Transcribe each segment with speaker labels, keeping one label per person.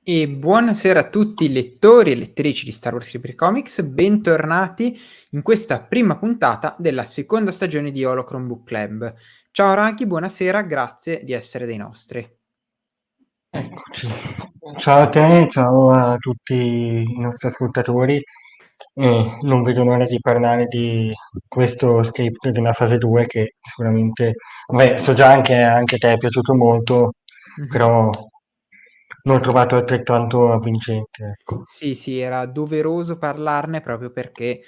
Speaker 1: E buonasera a tutti i lettori e lettrici di Star Wars Library Comics, bentornati in questa prima puntata della seconda stagione di Holocron Book Club. Ciao Raghi, buonasera, grazie di essere dei nostri.
Speaker 2: Eccoci. Ciao a te, ciao a tutti i nostri ascoltatori. Non vedo l'ora di parlare di questo script della fase 2 che sicuramente, so già anche a te è piaciuto molto, però l'ho trovato altrettanto avvincente, ecco.
Speaker 1: Sì, era doveroso parlarne proprio perché,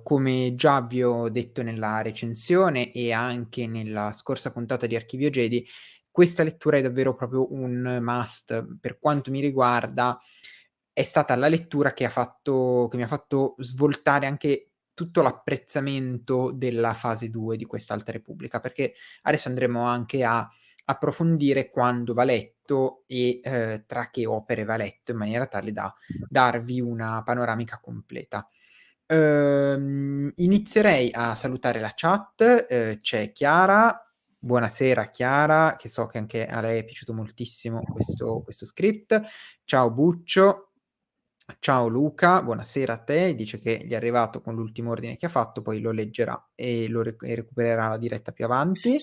Speaker 1: come già vi ho detto nella recensione e anche nella scorsa puntata di Archivio Jedi, questa lettura è davvero proprio un must. Per quanto mi riguarda, è stata la lettura che mi ha fatto svoltare anche tutto l'apprezzamento della fase 2 di quest'Alta Repubblica, perché adesso andremo anche a approfondire quando va letto e tra che opere va letto, in maniera tale da darvi una panoramica completa. Inizierei a salutare la chat, c'è Chiara. Buonasera Chiara, che so che anche a lei è piaciuto moltissimo questo script. Ciao Buccio. Ciao Luca, buonasera a te. Dice che gli è arrivato con l'ultimo ordine che ha fatto, poi lo leggerà e e recupererà la diretta più avanti.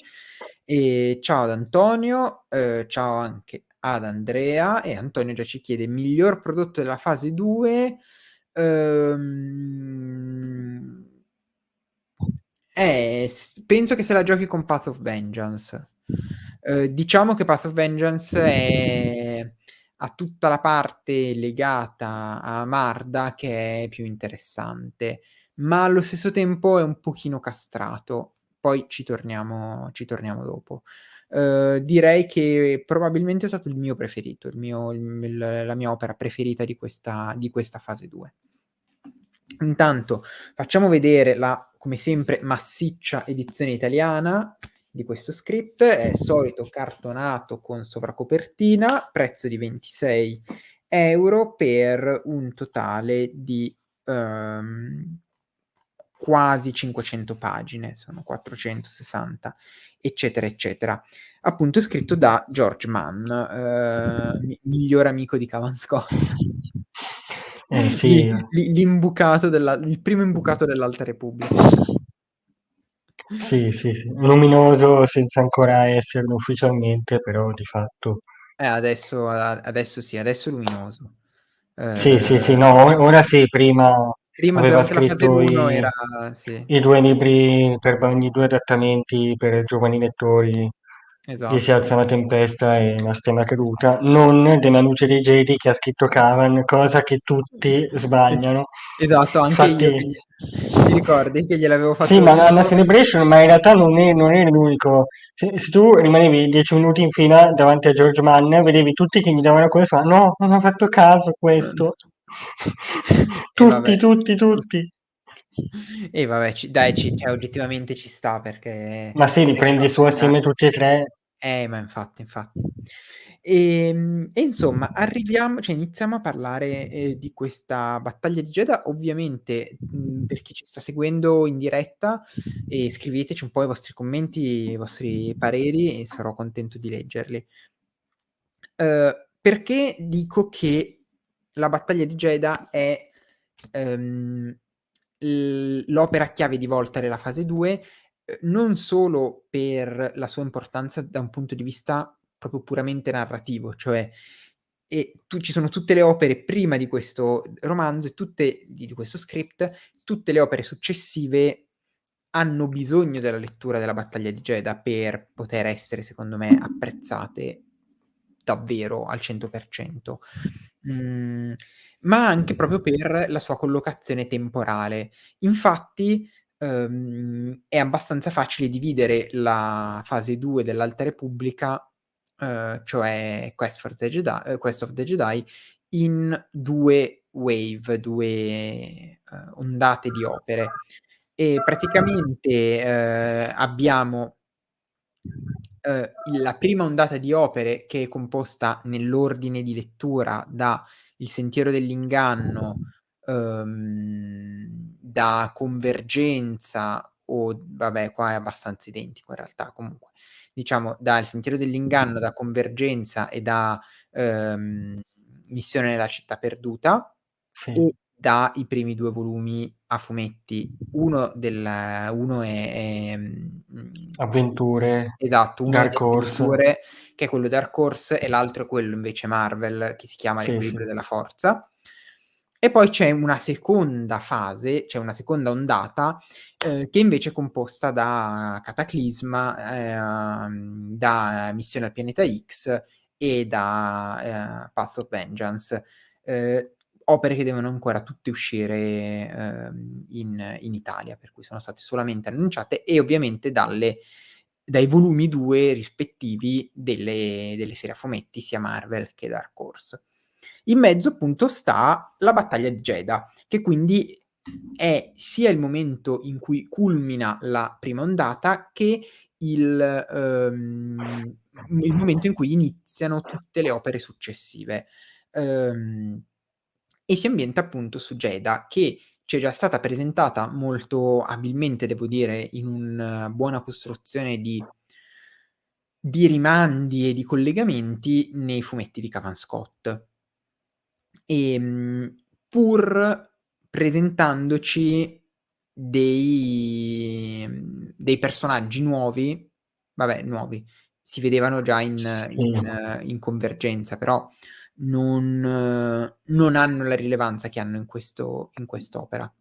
Speaker 1: E ciao ad Antonio, ciao anche ad Andrea. E Antonio già ci chiede miglior prodotto della fase 2. Penso che se la giochi con Path of Vengeance. Diciamo che Path of Vengeance ha tutta la parte legata a Marda che è più interessante, ma allo stesso tempo è un pochino castrato. Poi ci torniamo dopo. Direi che probabilmente è stato il mio preferito, la mia opera preferita di questa fase 2. Intanto facciamo vedere la, come sempre, massiccia edizione italiana di questo script. È solito cartonato con sovracopertina, prezzo di 26 euro per un totale di quasi 500 pagine, sono 460, eccetera, eccetera. Appunto scritto da George Mann, miglior amico di Cavan Scott.
Speaker 2: Sì.
Speaker 1: Il primo imbucato dell'Alta Repubblica.
Speaker 2: Sì, luminoso senza ancora esserlo ufficialmente, però di fatto.
Speaker 1: Adesso sì, adesso è luminoso.
Speaker 2: Sì, no, ora sì, prima
Speaker 1: Prima
Speaker 2: aveva
Speaker 1: durante la fase
Speaker 2: scritto
Speaker 1: 1 era sì,
Speaker 2: i due libri i due adattamenti per giovani lettori, Gli si
Speaker 1: esatto.
Speaker 2: alza una tempesta e la stella caduta, non della luce dei Jedi che ha scritto Cavan, cosa che tutti sbagliano.
Speaker 1: Esatto, anche io
Speaker 2: Infatti,
Speaker 1: ti ricordi che gliel'avevo
Speaker 2: sì,
Speaker 1: fatto
Speaker 2: ma
Speaker 1: io.
Speaker 2: la Celebration, ma in realtà non eri l'unico. Se tu rimanevi 10 minuti in fila davanti a George Mann, vedevi tutti che gli davano quello e facevano, no, non ho fatto caso a questo.
Speaker 1: E vabbè.
Speaker 2: Tutti.
Speaker 1: E vabbè, dai, cioè, oggettivamente ci sta perché
Speaker 2: Ma sì, li prendi su
Speaker 1: caspita.
Speaker 2: assieme tutti e tre.
Speaker 1: Ma infatti. E insomma, iniziamo a parlare di questa battaglia di Jedha. Ovviamente, per chi ci sta seguendo in diretta, scriveteci un po' i vostri commenti, i vostri pareri e sarò contento di leggerli. Perché dico che la battaglia di Jedha è l'opera chiave di volta della fase 2, non solo per la sua importanza da un punto di vista proprio puramente narrativo, cioè ci sono tutte le opere prima di questo romanzo e tutte di questo script, tutte le opere successive hanno bisogno della lettura della battaglia di Jedha per poter essere, secondo me, apprezzate davvero al 100%. ma anche proprio per la sua collocazione temporale. Infatti, è abbastanza facile dividere la fase 2 dell'Alta Repubblica, cioè Quest of the Jedi, in 2 wave, 2, ondate di opere. E praticamente, abbiamo la prima ondata di opere che è composta nell'ordine di lettura da Il sentiero dell'inganno, da Convergenza o vabbè qua è abbastanza identico in realtà, comunque. Diciamo da Il sentiero dell'inganno, da Convergenza e da, ehm, Missione nella città perduta
Speaker 2: Sì,
Speaker 1: e dai primi 2 volumi a fumetti. Uno
Speaker 2: avventure,
Speaker 1: esatto, uno è di
Speaker 2: Dark Horse,
Speaker 1: avventure, che è quello Dark Horse, e l'altro è quello invece Marvel, che si chiama
Speaker 2: sì, sì,
Speaker 1: L'equilibrio della forza. E poi c'è una seconda fase, cioè una seconda ondata, che invece è composta da Cataclisma, da Missione al pianeta X e da, Paths of Vengeance. Ehm, Opere che devono ancora tutte uscire, in Italia, per cui sono state solamente annunciate e ovviamente dai volumi 2 rispettivi delle serie a fumetti, sia Marvel che Dark Horse. In mezzo appunto sta la battaglia di Jedha, che quindi è sia il momento in cui culmina la prima ondata che il momento in cui iniziano tutte le opere successive. Ehm, e si ambienta appunto su Jedha, che ci è già stata presentata molto abilmente, devo dire, in una buona costruzione di rimandi e di collegamenti nei fumetti di Cavan Scott. Pur presentandoci dei personaggi nuovi, vabbè nuovi, si vedevano già
Speaker 2: sì.
Speaker 1: in Convergenza, però non hanno la rilevanza che hanno in quest'opera.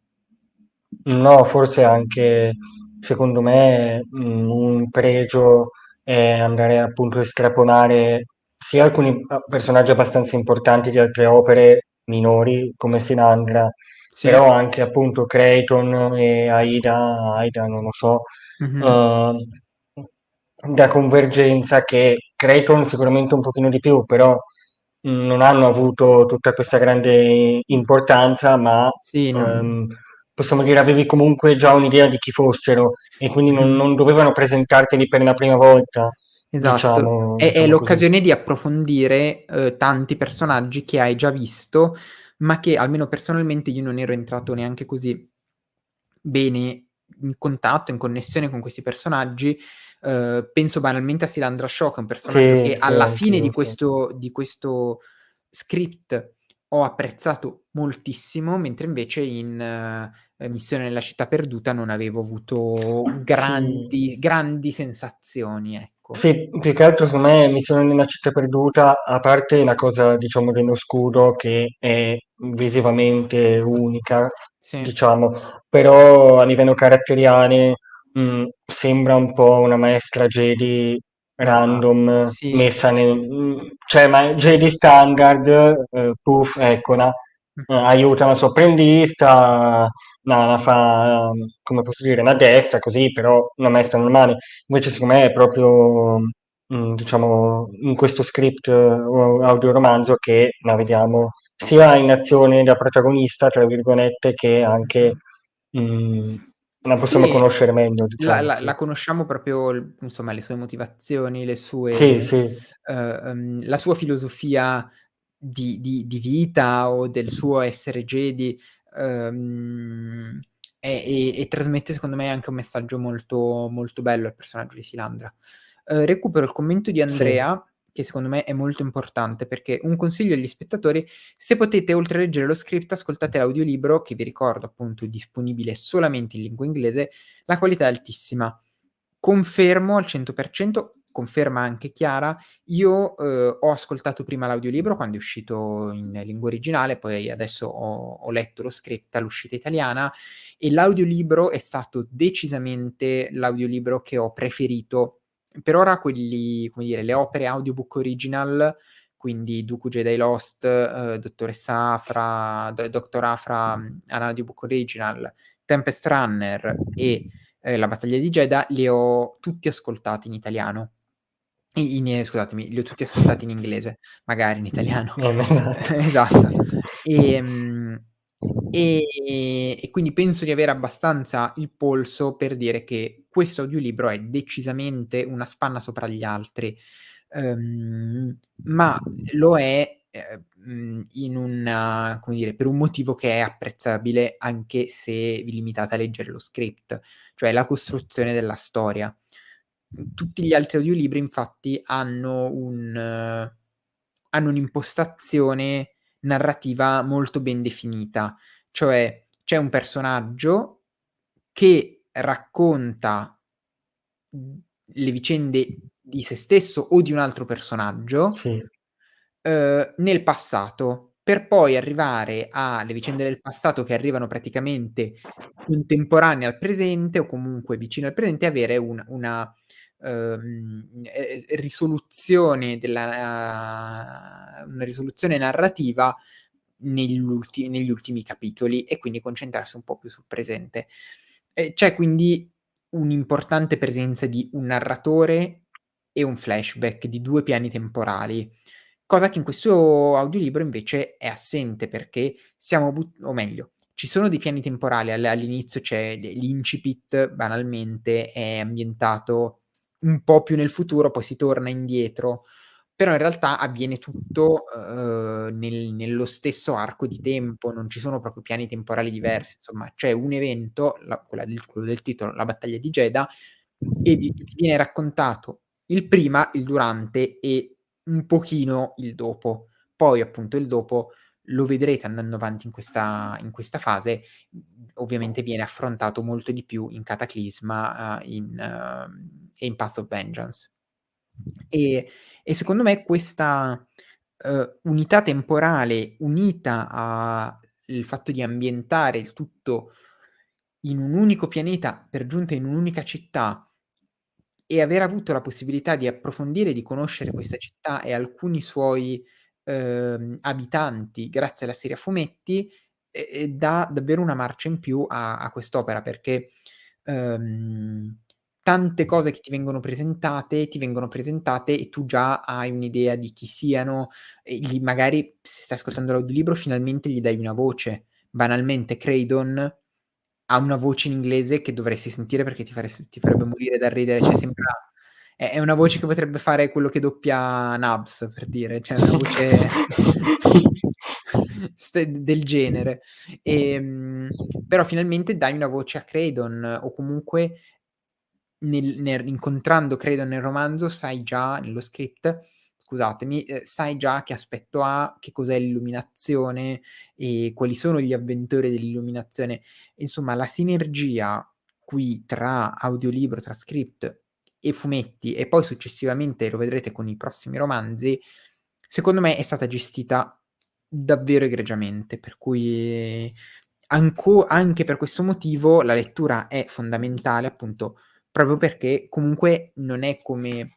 Speaker 2: No, forse anche secondo me, un pregio è andare appunto a estrapolare sia alcuni personaggi abbastanza importanti di altre opere minori come Sinandra,
Speaker 1: Sì.
Speaker 2: però anche appunto Creighton e Aida non lo so,
Speaker 1: Mh-mh.
Speaker 2: uhm, da Convergenza che Creighton sicuramente un pochino di più, però non hanno avuto tutta questa grande importanza, ma
Speaker 1: Sì, non
Speaker 2: possiamo dire avevi comunque già un'idea di chi fossero e quindi non,
Speaker 1: mh-mh.
Speaker 2: non dovevano presentarteli per la prima volta,
Speaker 1: Esatto. È
Speaker 2: diciamo così.
Speaker 1: l'occasione di approfondire, tanti personaggi che hai già visto, ma che almeno personalmente io non ero entrato neanche così bene in contatto, in connessione con questi personaggi. Penso banalmente a Silandra Shaw, che è un personaggio
Speaker 2: Sì,
Speaker 1: che
Speaker 2: sì,
Speaker 1: alla fine
Speaker 2: anch'io, sì.
Speaker 1: di questo script ho apprezzato moltissimo, mentre invece in, Missione nella città perduta non avevo avuto
Speaker 2: Sì.
Speaker 1: grandi sensazioni, ecco.
Speaker 2: Sì, più che altro secondo me Missione nella città perduta, a parte la cosa diciamo dello scudo che è visivamente unica,
Speaker 1: Sì.
Speaker 2: diciamo, però a livello caratteriale, sembra un po' una maestra Jedi
Speaker 1: Ah,
Speaker 2: random
Speaker 1: sì.
Speaker 2: messa cioè ma Jedi standard, puff, eccola,
Speaker 1: Mh-mh.
Speaker 2: aiuta la sua apprendista, la fa, come posso dire, una destra così, però una maestra normale. Invece secondo me è proprio, diciamo, in questo script o audioromanzo che la vediamo sia in azione da protagonista, tra virgolette, che anche,
Speaker 1: Mh-mh.
Speaker 2: mhmm, la possiamo
Speaker 1: Sì,
Speaker 2: conoscere meglio,
Speaker 1: la
Speaker 2: diciamo,
Speaker 1: la
Speaker 2: sì.
Speaker 1: la conosciamo proprio insomma le sue motivazioni,
Speaker 2: Sì, sì,
Speaker 1: la sua filosofia di vita o del suo essere Jedi, uhm, e trasmette secondo me anche un messaggio molto bello al personaggio di Silandra. Recupero il commento di
Speaker 2: sì.
Speaker 1: Andrea, che secondo me è molto importante, perché un consiglio agli spettatori: se potete oltre a leggere lo script ascoltate l'audiolibro, che vi ricordo appunto è disponibile solamente in lingua inglese, la qualità è altissima. Confermo al 100%, conferma anche Chiara, io, ho ascoltato prima l'audiolibro quando è uscito in lingua originale, poi adesso ho letto lo script all'uscita italiana e l'audiolibro è stato decisamente l'audiolibro che ho preferito. Per ora quelli come dire, le opere audiobook original quindi Dooku Jedi Lost, Dottoressa Aphra, Dr. Aphra, An Audiobook Original, Tempest Runner e La battaglia di Jedha, li ho tutti ascoltati in italiano. Scusatemi, li ho tutti ascoltati in inglese, magari in italiano.
Speaker 2: Esatto.
Speaker 1: Esatto. Ehm, e quindi penso di avere abbastanza il polso per dire che questo audiolibro è decisamente una spanna sopra gli altri, ma lo è, in un come dire, per un motivo che è apprezzabile anche se vi limitate a leggere lo script, cioè la costruzione della storia. Tutti gli altri audiolibri infatti hanno un'impostazione narrativa molto ben definita, cioè c'è un personaggio che racconta, le vicende di se stesso o di un altro personaggio,
Speaker 2: Sì,
Speaker 1: nel passato, per poi arrivare alle vicende del passato che arrivano praticamente contemporanee al presente o comunque vicino al presente e avere risoluzione una risoluzione narrativa negli ultimi capitoli e quindi concentrarsi un po' più sul presente. C'è quindi un'importante presenza di un narratore e un flashback, di 2 piani temporali, cosa che in questo audiolibro invece è assente perché siamo o meglio, ci sono dei piani temporali, all'inizio c'è l'incipit banalmente è ambientato un po' più nel futuro, poi si torna indietro, però in realtà avviene tutto, nello stesso arco di tempo, non ci sono proprio piani temporali diversi, insomma c'è un evento, quello del titolo, la battaglia di Jedha, e ti viene raccontato il prima, il durante e un pochino il dopo. Poi appunto il dopo lo vedrete andando avanti in questa fase, ovviamente viene affrontato molto di più in Cataclisma, e in Path of Vengeance. E e secondo me questa, unità temporale unita a il fatto di ambientare il tutto in un unico pianeta, per giunta in un'unica città, e aver avuto la possibilità di approfondire e di conoscere questa città e alcuni suoi, abitanti grazie alla serie a fumetti, dà davvero una marcia in più a quest'opera perché, uhm, tante cose che ti vengono presentate e tu già hai un'idea di chi siano e gli magari se stai ascoltando l'audiolibro finalmente gli dai una voce. Banalmente Kraydon ha una voce in inglese che dovresti sentire perché ti farebbe morire dal ridere, cioè sembra è una voce che potrebbe fare quello che doppia Nubs, per dire, cioè una voce del genere. Però finalmente dai una voce a Kraydon o comunque incontrando Kraydon nel romanzo sai già nello script, scusatemi, sai già che aspetto ha, che cos'è l'illuminazione e quali sono gli avventori dell'illuminazione. Insomma, la sinergia qui tra audiolibro, tra script e fumetti e poi successivamente lo vedrete con i prossimi romanzi, secondo me è stata gestita davvero egregiamente, per cui anche per questo motivo la lettura è fondamentale, appunto, proprio perché comunque non è come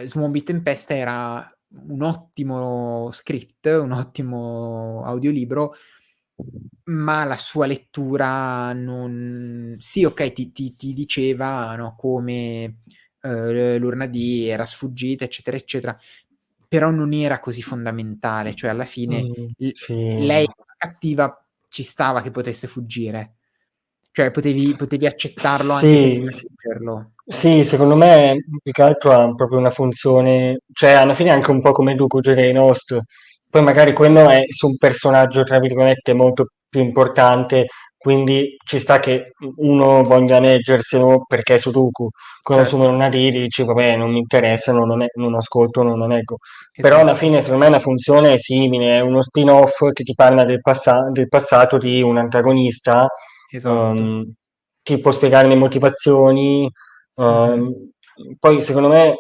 Speaker 1: Small Tempesta era un ottimo script, un ottimo audiolibro, ma la sua lettura non sì, okay, ti diceva, no, come, l'Urna D era sfuggita, eccetera, eccetera, però non era così fondamentale, cioè alla fine
Speaker 2: sì.
Speaker 1: lei cattiva ci stava che potesse fuggire. Cioè potevi accettarlo anche senza
Speaker 2: Sì, sì.
Speaker 1: leggerlo.
Speaker 2: Sì, secondo me più che altro ha proprio una funzione cioè alla fine è anche un po' come Dooku Jedi Lost, poi magari
Speaker 1: Sì,
Speaker 2: quello è su un personaggio, tra virgolette, "molto più importante", quindi ci sta che uno voglia leggerselo perché è su Dooku. Quello su
Speaker 1: certo,
Speaker 2: Nonnadì dici: "Vabbè, non mi interessa, non ascolto, non lo leggo". Però alla
Speaker 1: esatto,
Speaker 2: fine secondo me la funzione è simile, è uno spin-off che ti parla del passato di un antagonista,
Speaker 1: esatto.
Speaker 2: uhm, ti può spiegare le motivazioni.
Speaker 1: Mh-mh.
Speaker 2: Uhm, Poi secondo me,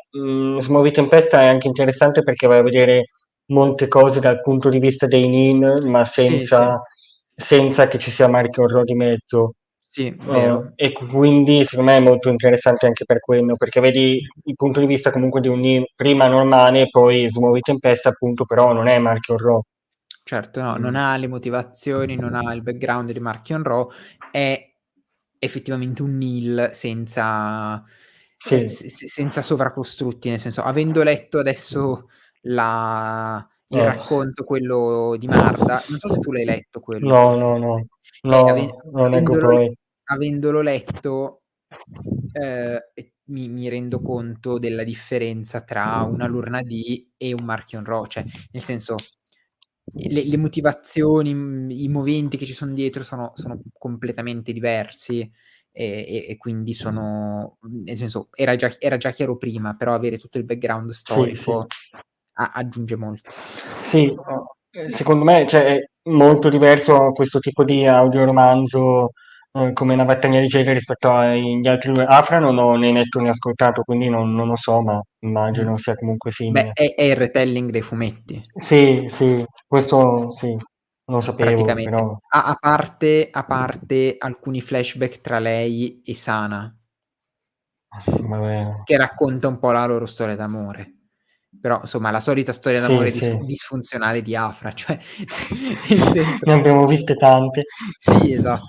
Speaker 2: Smoby Tempesta è anche interessante perché vai a vedere molte cose dal punto di vista dei Nin, ma
Speaker 1: Sì, sì.
Speaker 2: senza che ci sia marchio horror di mezzo.
Speaker 1: Sì, vero.
Speaker 2: E quindi secondo me è molto interessante anche per quello, perché vedi il punto di vista comunque di un Neil prima normale, poi Snowy Tempesta appunto, però non è Marchion Ro.
Speaker 1: Certo, no, non ha le motivazioni, non ha il background di Marchion Ro, è effettivamente un Neil senza
Speaker 2: Sì,
Speaker 1: senza sovracostrutti, nel senso, avendo letto adesso il
Speaker 2: eh.
Speaker 1: racconto, quello di Marda, non so se tu l'hai letto quello
Speaker 2: No,
Speaker 1: su
Speaker 2: no, no.
Speaker 1: Profondere.
Speaker 2: No, non ecco
Speaker 1: Avendolo
Speaker 2: poi.
Speaker 1: avendolo letto, mi rendo conto della differenza tra una Lurnadi e un Marchion Ro, cioè, nel senso, le motivazioni, i moventi che ci son dietro sono completamente diversi, e quindi nel senso, era già chiaro prima, però avere tutto il background
Speaker 2: Sì, sì.
Speaker 1: storico aggiunge molto.
Speaker 2: Sì, secondo me, cioè, è molto diverso questo tipo di audioromanzo, come Una battaglia di Jedi rispetto agli altri due. Afra non ho né letto né ascoltato, quindi non lo so, ma
Speaker 1: Mh.
Speaker 2: immagino sia comunque
Speaker 1: Beh,
Speaker 2: simile.
Speaker 1: è il retelling dei fumetti,
Speaker 2: Sì, sì, questo sì, lo sapevo,
Speaker 1: praticamente.
Speaker 2: però
Speaker 1: A parte alcuni flashback tra lei e Sana,
Speaker 2: vabbè.
Speaker 1: che racconta un po' la loro storia d'amore. Però, insomma, la solita storia
Speaker 2: Sì,
Speaker 1: d'amore
Speaker 2: sì.
Speaker 1: disfunzionale di Afra, cioè, nel senso,
Speaker 2: Ne abbiamo viste tante.
Speaker 1: sì, esatto.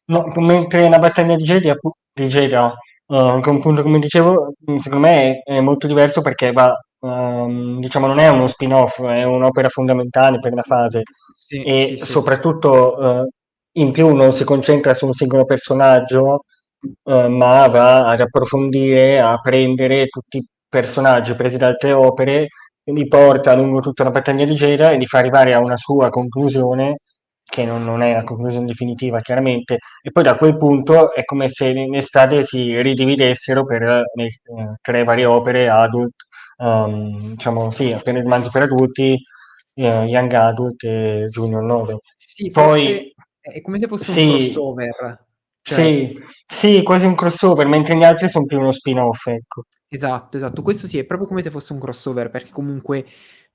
Speaker 2: No, mentre la battaglia di Jedi, di Jedi, appunto, come dicevo, secondo me è molto diverso perché diciamo, non è uno spin-off, è un'opera fondamentale per la fase
Speaker 1: Sì,
Speaker 2: e
Speaker 1: sì, sì.
Speaker 2: soprattutto in più non si concentra su un singolo personaggio, ma va ad approfondire, a prendere tutti i personaggi presi da altre opere, e li porta lungo tutta la battaglia di Jedi e li fa arrivare a una sua conclusione, che non è la conclusione definitiva chiaramente, e poi da quel punto è come se le strade si ridividessero per le tre varie opere adult, diciamo sì, per il romanzo per adulti, young adult e
Speaker 1: S
Speaker 2: junior novel.
Speaker 1: sì,
Speaker 2: Poi
Speaker 1: forse è come se fosse un
Speaker 2: sì,
Speaker 1: crossover, cioè,
Speaker 2: sì, sì, quasi un crossover, mentre gli altri sono più uno spin-off, ecco.
Speaker 1: esatto, esatto. Questo sì, è proprio come se fosse un crossover, perché comunque,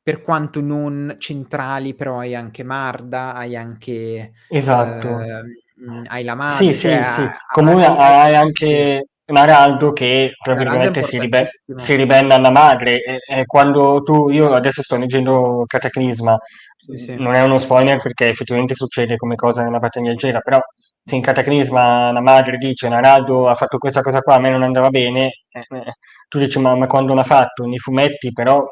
Speaker 1: per quanto non centrali, però hai anche Marda, hai anche,
Speaker 2: Esatto.
Speaker 1: hai la
Speaker 2: Sì,
Speaker 1: madre, cioè
Speaker 2: sì, sì. Comunque
Speaker 1: hai
Speaker 2: hai
Speaker 1: sì.
Speaker 2: anche Naraldo che, tra
Speaker 1: Naraldo è
Speaker 2: virgolette, si
Speaker 1: importantissimo.
Speaker 2: ribella alla madre. E quando io adesso sto leggendo Cataclisma,
Speaker 1: Sì, sì.
Speaker 2: non è uno spoiler perché effettivamente succede come cosa nella battaglia leggera, però se in Cataclisma la madre dice Naraldo ha fatto questa cosa qua, a me non andava bene, tu dici ma quando l'ha fatto? Nei fumetti però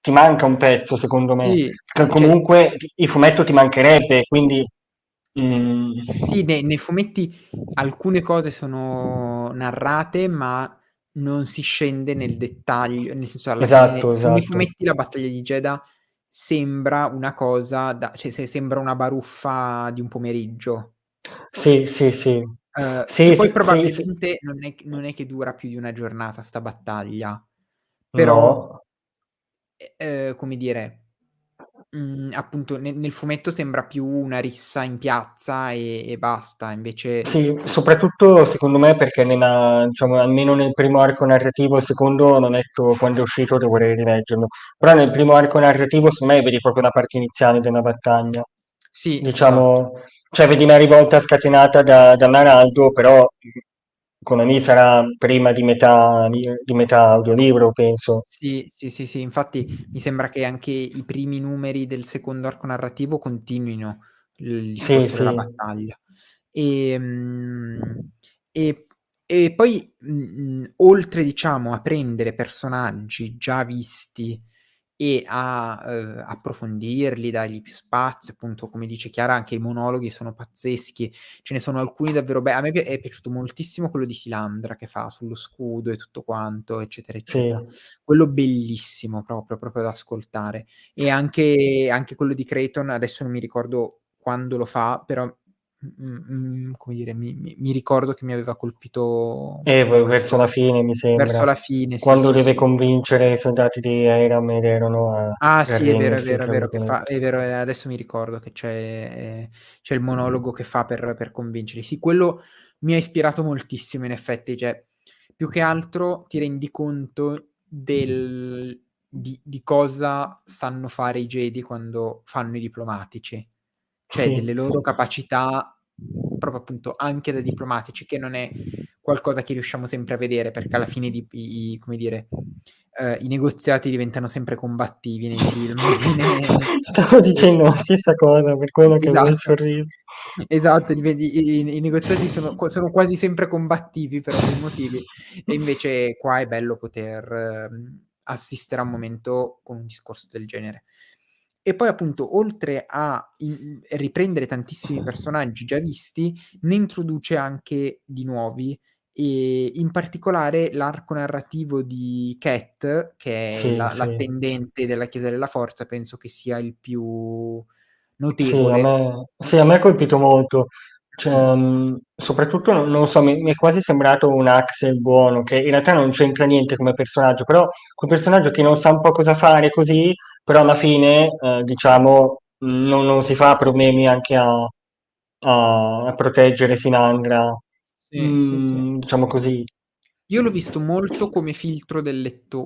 Speaker 2: ti manca un pezzo secondo me,
Speaker 1: Sì,
Speaker 2: che
Speaker 1: sì, cioè,
Speaker 2: comunque il fumetto ti mancherebbe, quindi... mm,
Speaker 1: sì, nei fumetti alcune cose sono narrate, ma non si scende nel dettaglio, nel senso, alla fine
Speaker 2: esatto,
Speaker 1: nei
Speaker 2: esatto.
Speaker 1: fumetti la battaglia di Jedha sembra una cosa cioè, sembra una baruffa di un pomeriggio,
Speaker 2: Sì, sì, sì.
Speaker 1: che
Speaker 2: Sì,
Speaker 1: poi
Speaker 2: sì, sì, sì.
Speaker 1: probabilmente non è che dura più di una giornata 'sta battaglia, però,
Speaker 2: No.
Speaker 1: come dire, appunto, nel fumetto sembra più una rissa in piazza e basta, invece
Speaker 2: Sì, soprattutto secondo me perché diciamo, almeno nel primo arco narrativo, il secondo non ho letto quando è uscito, dovrei rileggerlo, però nel primo arco narrativo secondo me vedi proprio la parte iniziale della battaglia.
Speaker 1: sì, esatto.
Speaker 2: Diciamo, cioè vedi una rivolta scatenata da Naraldo, però con me sarà prima di metà audiolibro, penso.
Speaker 1: Sì, sì, sì, sì, infatti mi sembra che anche i primi numeri del secondo arco narrativo continuino il
Speaker 2: Sì,
Speaker 1: discorso della
Speaker 2: sì,
Speaker 1: battaglia. Ehm, e e poi, oltre, diciamo, a prendere personaggi già visti e a, approfondirli, dargli più spazio, appunto, come dice Chiara, anche i monologhi sono pazzeschi, ce ne sono alcuni davvero a me è piaciuto moltissimo quello di Silandra che fa sullo scudo e tutto quanto, eccetera, eccetera.
Speaker 2: sì.
Speaker 1: Quello bellissimo proprio da ascoltare. E anche quello di Creighton, adesso non mi ricordo quando lo fa, però, come dire, mi ricordo che mi aveva colpito
Speaker 2: Verso
Speaker 1: molto.
Speaker 2: la fine mi
Speaker 1: Verso
Speaker 2: sembra,
Speaker 1: la fine, sì,
Speaker 2: quando
Speaker 1: sì,
Speaker 2: deve
Speaker 1: sì.
Speaker 2: convincere i soldati di Hiram ed erano a
Speaker 1: Ah sì, è vero, è
Speaker 2: arrendersi,
Speaker 1: vero, è
Speaker 2: tra
Speaker 1: vero che fa,
Speaker 2: virgolette.
Speaker 1: è vero, adesso mi ricordo che c'è il monologo che fa per convincerli. Sì, quello mi ha ispirato moltissimo in effetti, cioè, più che altro ti rendi conto di cosa sanno fare i Jedi quando fanno i diplomatici, cioè
Speaker 2: Sì,
Speaker 1: delle loro capacità proprio appunto anche da diplomatici, che non è qualcosa che riusciamo sempre a vedere, perché alla fine come dire, i negoziati diventano sempre combattivi nei film.
Speaker 2: Stavo
Speaker 1: E
Speaker 2: dicendo la stessa cosa, per quello che avevo il
Speaker 1: esatto.
Speaker 2: sorriso.
Speaker 1: Esatto, li vedi i negoziati sono quasi sempre combattivi per ovvi motivi, e invece qua è bello poter, assistere a un momento con un discorso del genere. E poi appunto oltre a riprendere tantissimi personaggi già visti, ne introduce anche di nuovi, in particolare l'arco narrativo di Cat, che è
Speaker 2: Sì, sì.
Speaker 1: l'attendente della Chiesa della Forza, penso che sia il più
Speaker 2: Sì,
Speaker 1: notevole.
Speaker 2: a me ha colpito molto.
Speaker 1: Mh.
Speaker 2: Cioè, soprattutto non lo so, mi è quasi sembrato un Axel buono, che in realtà non c'entra niente come personaggio, però quel personaggio che non sa un po' cosa fare così, però alla fine, diciamo, non si fa problemi anche a proteggere Sinandra,
Speaker 1: Sì, sì, sì.
Speaker 2: diciamo così.
Speaker 1: Io l'ho visto molto come filtro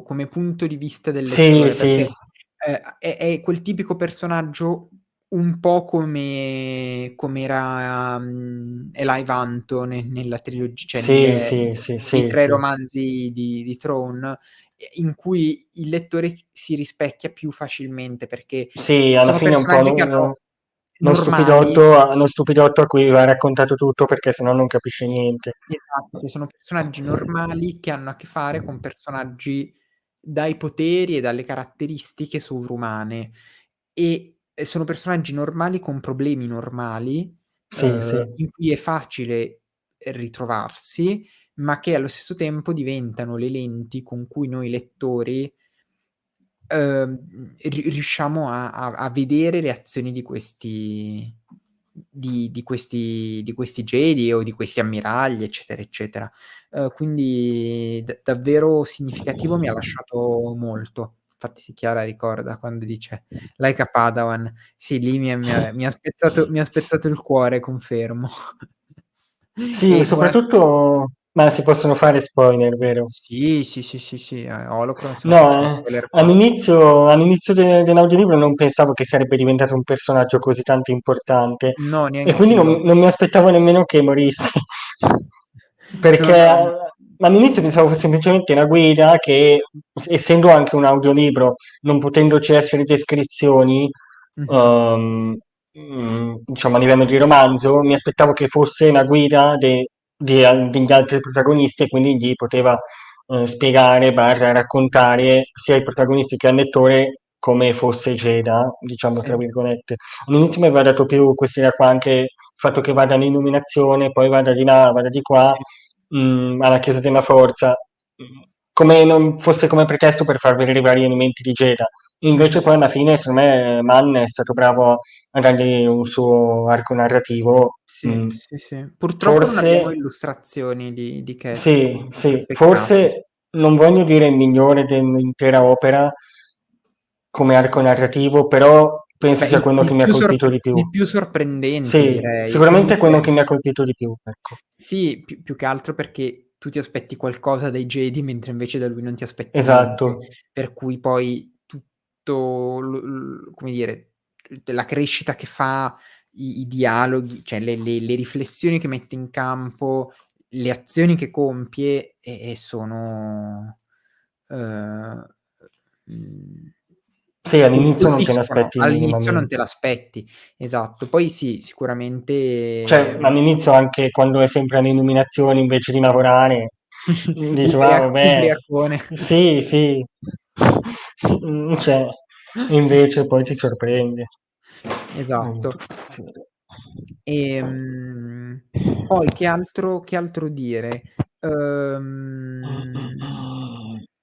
Speaker 1: come punto di vista del
Speaker 2: Sì,
Speaker 1: lettore,
Speaker 2: sì,
Speaker 1: perché, è quel tipico personaggio un po' com'era, Eli Vanto nella cioè
Speaker 2: sì, sì, sì,
Speaker 1: nei
Speaker 2: sì,
Speaker 1: 3
Speaker 2: sì.
Speaker 1: romanzi di Throne, in cui il lettore si rispecchia più facilmente, perché
Speaker 2: Sì, alla
Speaker 1: sono
Speaker 2: fine è un po'
Speaker 1: personaggi che hanno normali.
Speaker 2: uno stupidotto a cui va raccontato tutto perché sennò non capisce niente.
Speaker 1: Esatto, sono personaggi normali che hanno a che fare con personaggi dai poteri e dalle caratteristiche sovrumane, sono personaggi normali con problemi normali,
Speaker 2: Sì, sì.
Speaker 1: in cui è facile ritrovarsi, ma che allo stesso tempo diventano le lenti con cui noi lettori, riusciamo a vedere le azioni di questi Jedi o di questi ammiragli, eccetera, eccetera. Quindi davvero significativo, mi ha lasciato molto. Infatti sì, Chiara ricorda quando dice: "Like a Padawan". Sì, lì mi ha spezzato il cuore, confermo.
Speaker 2: Sì,
Speaker 1: E buona
Speaker 2: soprattutto ma si possono fare spoiler, vero?
Speaker 1: Sì, sì, sì, sì, sì, Holocrons non
Speaker 2: No,
Speaker 1: facciamo spoiler qua.
Speaker 2: all'inizio dell'audiolibro non pensavo che sarebbe diventato un personaggio così tanto importante
Speaker 1: No,
Speaker 2: e quindi
Speaker 1: neanch'io.
Speaker 2: non mi aspettavo nemmeno che morisse.
Speaker 1: No,
Speaker 2: Perché
Speaker 1: no.
Speaker 2: all'inizio pensavo fosse semplicemente una guida che, essendo anche un audiolibro, non potendoci essere descrizioni,
Speaker 1: Mh-mh.
Speaker 2: ehm, diciamo a livello di romanzo, mi aspettavo che fosse una guida degli altri protagonisti e quindi gli poteva spiegare, barra, raccontare sia ai protagonisti che al lettore come fosse Jeda, diciamo tra
Speaker 1: Sì,
Speaker 2: virgolette. All'inizio mi aveva dato più questa idea qua, anche il fatto che vada all'illuminazione, poi vada di là, vada di qua,
Speaker 1: sì,
Speaker 2: alla Chiesa della Forza, come non fosse come pretesto per far vedere i vari elementi di Jeda. Invece
Speaker 1: mh-mh.
Speaker 2: poi alla fine, secondo me, Mann è stato bravo a dargli un suo arco narrativo.
Speaker 1: Sì, sì, sì. Purtroppo non abbiamo
Speaker 2: Forse,
Speaker 1: illustrazioni di Cat.
Speaker 2: sì,
Speaker 1: È un
Speaker 2: sì,
Speaker 1: peccato.
Speaker 2: forse non voglio dire il migliore dell'intera opera come arco narrativo, però penso
Speaker 1: Beh,
Speaker 2: sia quello che mi ha colpito di più.
Speaker 1: il più sorprendente
Speaker 2: Sì,
Speaker 1: direi.
Speaker 2: sicuramente è quello
Speaker 1: Comunque
Speaker 2: che mi ha colpito di più, ecco.
Speaker 1: sì, più che altro perché tu ti aspetti qualcosa dai Jedi, mentre invece da lui non ti aspetti niente,
Speaker 2: Esatto.
Speaker 1: per cui poi tutto come dire, la crescita che fa, i dialoghi, cioè le riflessioni che mette in campo, le azioni che compie, sono, uhm, mhmm,
Speaker 2: Sì, all'inizio non te ne
Speaker 1: colpiscono.
Speaker 2: aspetti
Speaker 1: All'inizio non te
Speaker 2: minimamente.
Speaker 1: l'aspetti, esatto. Poi sì,
Speaker 2: Cioè,
Speaker 1: sicuramente.
Speaker 2: all'inizcio anche quando è sempre alle illuminazioni invece di lavorare, dici: "Ah vabbè".
Speaker 1: Ubriacone.
Speaker 2: Sì, sì. Cioè, e invece poi ti sorprende. Molto.
Speaker 1: Esatto. Poi che altro dire? Uhm,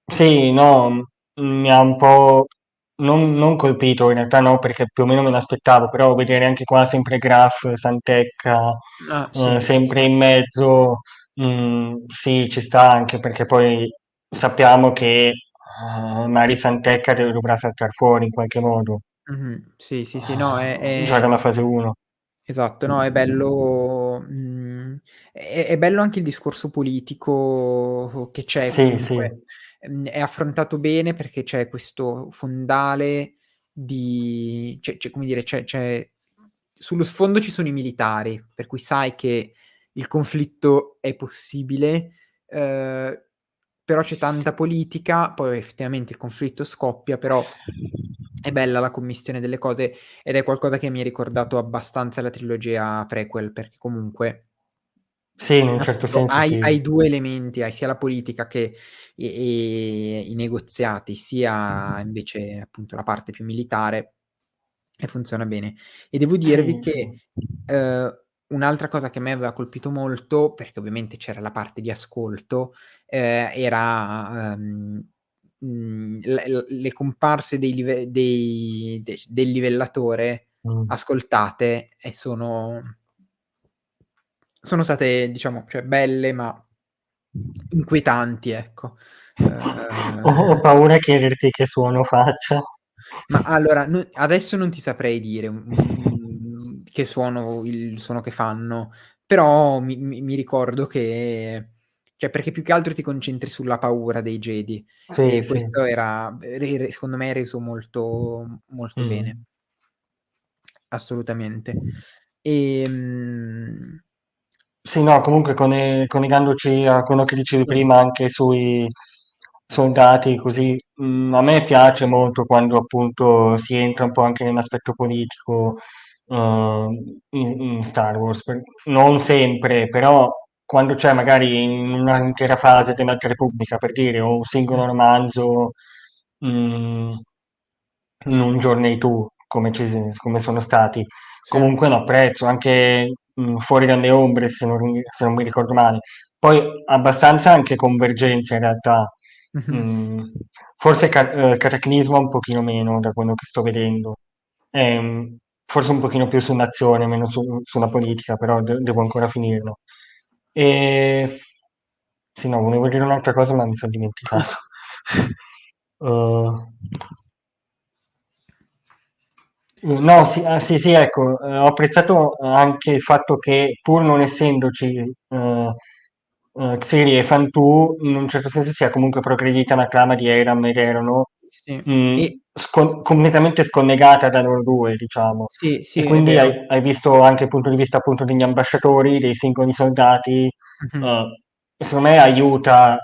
Speaker 2: Sì, no, mi ha un po' non colpito, in realtà no, perché più o meno me l'aspettavo, però vedere anche qua sempre Graf, Santecca,
Speaker 1: sì, sì,
Speaker 2: sempre
Speaker 1: sì.
Speaker 2: in mezzo, sì, ci sta anche perché poi sappiamo che, Mari Santecca dovrà saltar fuori in qualche modo,
Speaker 1: Mh-mh. Sì, sì, sì, no,
Speaker 2: già dalla fase 1.
Speaker 1: esatto, no, è bello, è bello anche il discorso politico che c'è
Speaker 2: Sì, sì.
Speaker 1: comunque, è affrontato bene perché c'è questo fondale c'è come dire, c'è sullo sfondo ci sono i militari, per cui sai che il conflitto è possibile, uhm, però c'è tanta politica, poi effettivamente il conflitto scoppia, però è bella la commistione delle cose ed è qualcosa che mi ha ricordato abbastanza la trilogia prequel, perché comunque
Speaker 2: Sì, in un certo
Speaker 1: appunto
Speaker 2: senso sì.
Speaker 1: hai 2 elementi, hai sia la politica che i negoziati, sia invece appunto la parte più militare e funziona bene. E devo dirvi
Speaker 2: Sì, sì.
Speaker 1: che, un'altra cosa che a me aveva colpito molto, perché ovviamente c'era la parte di ascolto, era, le comparse del livellatore
Speaker 2: Mh.
Speaker 1: ascoltate e sono state diciamo, cioè belle ma inquietanti, ecco.
Speaker 2: Ho paura a chiederti che suono faccia.
Speaker 1: Ma allora, adesso non ti saprei dire, che il suono che fanno, però mi ricordo che cioè perché più che altro ti concentri sulla paura dei Jedi
Speaker 2: Sì,
Speaker 1: e
Speaker 2: sì.
Speaker 1: questo era secondo me reso molto bene,
Speaker 2: Mh.
Speaker 1: assolutamente. Ehm
Speaker 2: Sì, no, comunque collegandoci a quello che dicevi
Speaker 1: sì.
Speaker 2: prima anche sui soldati così, a me piace molto quando appunto si entra un po' anche nell'aspetto politico, in Star Wars. Non sempre, però quando c'è magari in un'intera fase dell'Alta Repubblica, per dire, o un
Speaker 1: Mh,
Speaker 2: singolo romanzo, mhmm un Journey to come sono stati.
Speaker 1: sì.
Speaker 2: Comunque lo apprezzo, anche, Fuori dalle ombre se non mi ricordo male. Poi abbastanza anche Convergenza in realtà.
Speaker 1: Mh-mh.
Speaker 2: Mhmm, forse Cataclisma un pochino meno da quello che sto vedendo. Forse un pochino più sull'azione, meno sulla politica, però devo ancora finirlo. E sì, no, volevo dire un'altra cosa ma mi son dimenticato. Uhm no, sì, sì, sì, ecco, ho apprezzato anche il fatto che pur non essendoci, Xiri e Fantù, in un certo senso sia comunque progredita la trama di Eiram ed Erono,
Speaker 1: Sì. E
Speaker 2: completamente scollegata da loro 2, diciamo.
Speaker 1: sì,
Speaker 2: E
Speaker 1: sì, è
Speaker 2: quindi
Speaker 1: vero.
Speaker 2: hai visto anche il punto di vista appunto degli ambasciatori, dei singoli soldati,
Speaker 1: Mh-mh.
Speaker 2: uhm, secondo me aiuta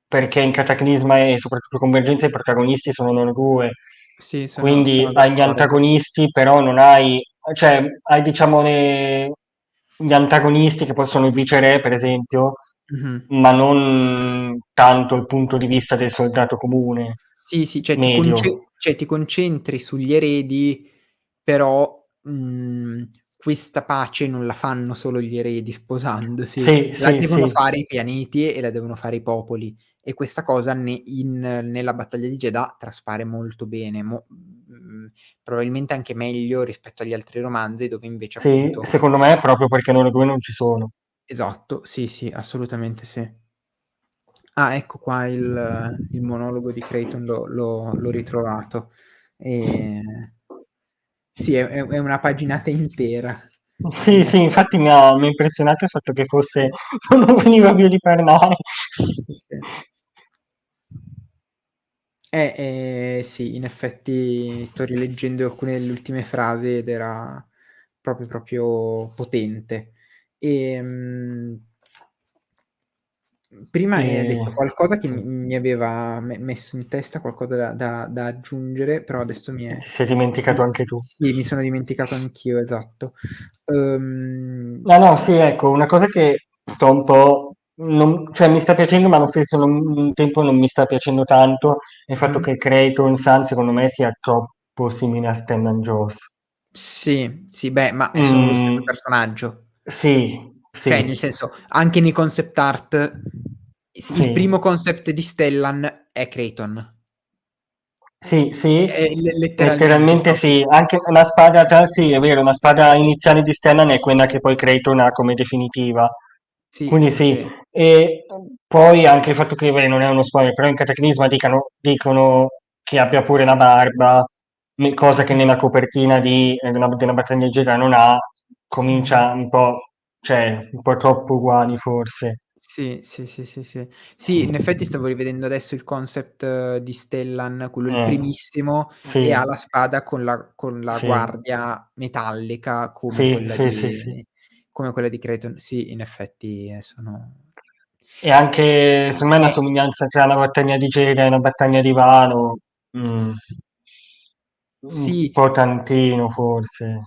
Speaker 2: perché in Cataclisma e soprattutto Convergenza i protagonisti sono loro 2.
Speaker 1: Sì,
Speaker 2: Quindi
Speaker 1: sono
Speaker 2: hai gli
Speaker 1: d'accordo.
Speaker 2: antagonisti, però non hai cioè hai diciamo gli antagonisti che possono il viceré, per esempio,
Speaker 1: Mh-mh.
Speaker 2: ma non tanto il punto di vista del soldato comune,
Speaker 1: Sì, sì, cioè
Speaker 2: medio.
Speaker 1: ti concentri sugli eredi, però, questa pace non la fanno solo gli eredi sposandosi,
Speaker 2: Sì,
Speaker 1: la
Speaker 2: sì,
Speaker 1: devono
Speaker 2: sì,
Speaker 1: fare i pianeti e la devono fare i popoli. E questa cosa nella battaglia di Jedha traspare molto bene, probabilmente anche meglio rispetto agli altri romanzi dove invece
Speaker 2: sì,
Speaker 1: appunto
Speaker 2: secondo me proprio perché loro 2 non ci sono.
Speaker 1: esatto, sì, sì, assolutamente sì. Ah, ecco qua il monologo di Creighton l'ho ritrovato. Ehm, sì, è una paginata intera
Speaker 2: Sì,
Speaker 1: in
Speaker 2: sì,
Speaker 1: effe
Speaker 2: infatti mi ha impressionato il fatto che fosse non veniva via di parlare.
Speaker 1: sì, sì. Sì, in effetti sto rileggendo alcune delle ultime frasi ed era proprio potente. Ehm Prima hai detto qualcosa che
Speaker 2: Sì,
Speaker 1: mi aveva messo in testa qualcosa da aggiungere, però adesso
Speaker 2: ti sei dimenticato anche tu.
Speaker 1: sì, mi sono dimenticato anch'io, esatto. Uhm,
Speaker 2: No, no, sì, ecco, una cosa che sto un po' cioè mi sta piacendo, ma allo stesso tempo non mi sta piacendo tanto, è il fatto
Speaker 1: mh-mh.
Speaker 2: che Creighton Sun secondo me sia troppo simile a Stellan Joss.
Speaker 1: Sì, sì, beh, ma sono lo stesso
Speaker 2: Mhmm,
Speaker 1: personaggio.
Speaker 2: sì,
Speaker 1: Cioè,
Speaker 2: sì,
Speaker 1: nel senso, anche nei concept art, il
Speaker 2: sì.
Speaker 1: primo concept di Stellan è Creighton.
Speaker 2: Sì, sì,
Speaker 1: È letteralmente
Speaker 2: letteralmente
Speaker 1: proprio
Speaker 2: sì.
Speaker 1: sì.
Speaker 2: Anche la spada sì, è vero, la spada iniziale di Stellan è quella che poi Creighton ha come definitiva.
Speaker 1: Sì,
Speaker 2: Quindi
Speaker 1: sì,
Speaker 2: sì.
Speaker 1: sì.
Speaker 2: E poi anche il fatto che, beh, non è uno spoiler, però in Cataclisma dicono che abbia pure la barba, cosa che
Speaker 1: Mh-mh,
Speaker 2: nella copertina della Battaglia di Jedi non ha,
Speaker 1: mh-mh.
Speaker 2: comincia un po', cioè, un po' troppo uguali forse.
Speaker 1: Sì, sì, sì, sì, sì. Sì, in effetti stavo rivedendo adesso il concept di Stellan, quello il primissimo, e ha
Speaker 2: Sì,
Speaker 1: la spada con la
Speaker 2: sì,
Speaker 1: guardia metallica
Speaker 2: sì, sì, sì, sì.
Speaker 1: come quella di Kraton. Sì, in effetti, sono
Speaker 2: E anche secondo me una
Speaker 1: è
Speaker 2: somiglianza tra una battaglia di Jedi e una battaglia di Vano, un
Speaker 1: sì.
Speaker 2: po' tantino forse.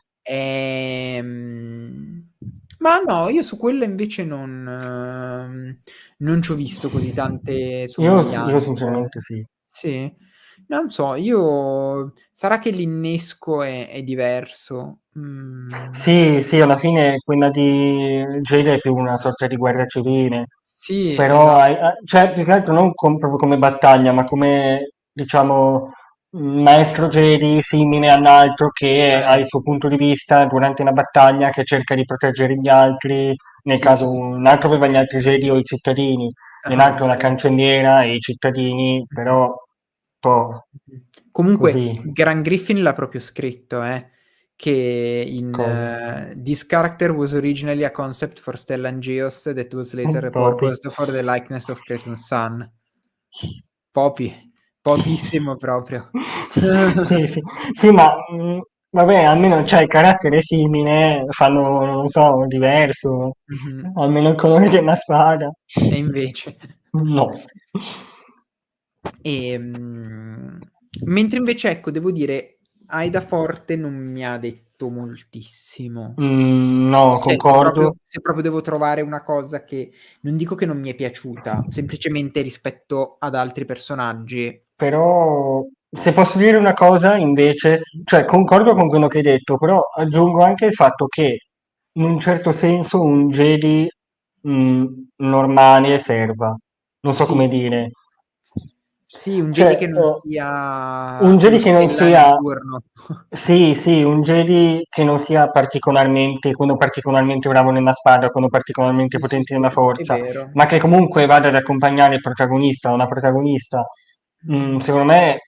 Speaker 1: Ma no, io su quello invece non c'ho visto così tante
Speaker 2: Io
Speaker 1: somiglianze.
Speaker 2: sinceramente sì.
Speaker 1: Sì? Non so, io sarà che l'innesco è diverso.
Speaker 2: Sì, sì, alla fine quella di Jedi è più una sorta di guerra civile,
Speaker 1: Sì,
Speaker 2: però
Speaker 1: esatto,
Speaker 2: cioè più che altro non proprio come battaglia, ma come diciamo un maestro Jedi simile a un altro che ha il suo
Speaker 1: certo.
Speaker 2: punto di vista durante una battaglia che cerca di proteggere gli altri, nel
Speaker 1: Sì,
Speaker 2: caso
Speaker 1: sì, sì.
Speaker 2: un altro aveva gli altri Jedi o i cittadini,
Speaker 1: Ah-ah,
Speaker 2: nell'altro una
Speaker 1: sì.
Speaker 2: cancelliera e i cittadini, però un po'
Speaker 1: Mh-mh. Comunque
Speaker 2: così,
Speaker 1: Grant Griffin l'ha proprio scritto, che
Speaker 2: cosa.
Speaker 1: "This character was originally a concept for Stellan Geos that was later
Speaker 2: Proprio.
Speaker 1: repurposed for the likeness of Kraton's son." Popi, popissimo proprio.
Speaker 2: Sì, sì. Sì, ma, vabbè almeno c'hai carattere simile, fanno, non so, diverso,
Speaker 1: Mh-mh.
Speaker 2: almeno il colore della spada.
Speaker 1: E invece
Speaker 2: No.
Speaker 1: mentre invece ecco, devo dire, Aida Forte non mi ha detto moltissimo.
Speaker 2: No,
Speaker 1: Cioè,
Speaker 2: concordo.
Speaker 1: se proprio devo trovare una cosa che non dico che non mi è piaciuta, semplicemente rispetto ad altri personaggi.
Speaker 2: Però se posso dire una cosa invece,
Speaker 1: Mh-mh.
Speaker 2: cioè concordo con quello che hai detto, però aggiungo anche il fatto che in un certo senso un Jedi normale serva. Non so come
Speaker 1: Sì, sì.
Speaker 2: dire.
Speaker 1: Sì, un Jedi che
Speaker 2: Cioè,
Speaker 1: non
Speaker 2: un
Speaker 1: sia lo
Speaker 2: Jedi che non
Speaker 1: Stellan di
Speaker 2: sia
Speaker 1: turno.
Speaker 2: sì, sì, un Jedi che non sia particolarmente quello particolarmente bravo nella spada, quello particolarmente
Speaker 1: Sì, sì,
Speaker 2: potente nella
Speaker 1: sì, è
Speaker 2: forza,
Speaker 1: vero.
Speaker 2: ma che comunque vada ad accompagnare il protagonista o una protagonista.
Speaker 1: Mh-mh.
Speaker 2: Secondo me,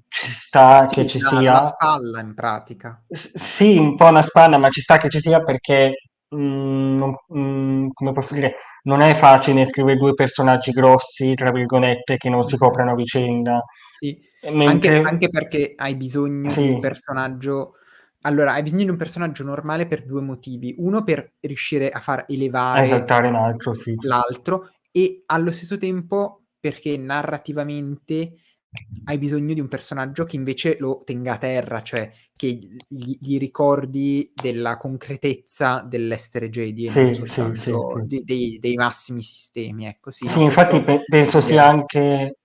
Speaker 2: ci sta che
Speaker 1: Sì,
Speaker 2: ci
Speaker 1: la
Speaker 2: sia.
Speaker 1: spalla in pratica.
Speaker 2: Sì, un po' una spanna, ma ci sta che ci sia perché, come posso dire, non è facile scrivere 2 personaggi "grossi", tra virgolette, che non si
Speaker 1: Mh-mh.
Speaker 2: coprano a vicenda.
Speaker 1: Sì,
Speaker 2: Mentre
Speaker 1: anche perché hai bisogno di un
Speaker 2: sì,
Speaker 1: personaggio allora, hai bisogno di un personaggio normale per 2 motivi: uno per riuscire a far
Speaker 2: a
Speaker 1: elevare
Speaker 2: esaltare un altro, sì.
Speaker 1: l'altro e allo stesso tempo perché narrativamente hai bisogno di un personaggio che invece lo tenga a terra, cioè che gli ricordi della concretezza dell'essere Jedi e non
Speaker 2: Sì, sì, sì,
Speaker 1: soltanto
Speaker 2: sì.
Speaker 1: dei massimi sistemi, ecco. Sì,
Speaker 2: Sì,
Speaker 1: no,
Speaker 2: infatti
Speaker 1: questo
Speaker 2: penso
Speaker 1: è
Speaker 2: sia
Speaker 1: vero.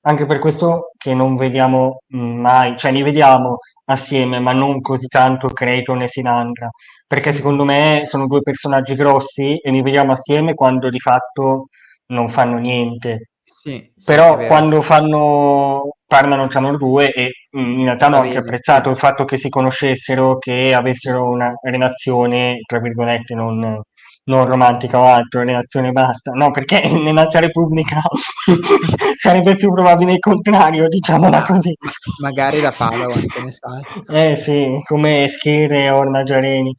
Speaker 2: anche per questo che non vediamo mai, cioè li vediamo assieme, ma non così tanto Kraton e Sinandra, perché
Speaker 1: Mh-mh.
Speaker 2: secondo me sono 2 personaggi grossi e li vediamo assieme quando di fatto non fanno niente.
Speaker 1: Sì, sì, è
Speaker 2: Però
Speaker 1: vero.
Speaker 2: quando parlano tra loro 2 e, in realtà hanno
Speaker 1: Va
Speaker 2: anche
Speaker 1: bene, sì.
Speaker 2: apprezzato il fatto che si conoscessero, che
Speaker 1: Sì,
Speaker 2: avessero
Speaker 1: sì,
Speaker 2: una
Speaker 1: sì.
Speaker 2: relazione, tra virgolette, non romantica o altro, relazione e basta. No, perché nell'Alta Repubblica sarebbe più probabile il contrario, diciamola
Speaker 1: Ah,
Speaker 2: così.
Speaker 1: magari da Padawan, che ne sai.
Speaker 2: Eh sì, come Schire e Orna Giareni.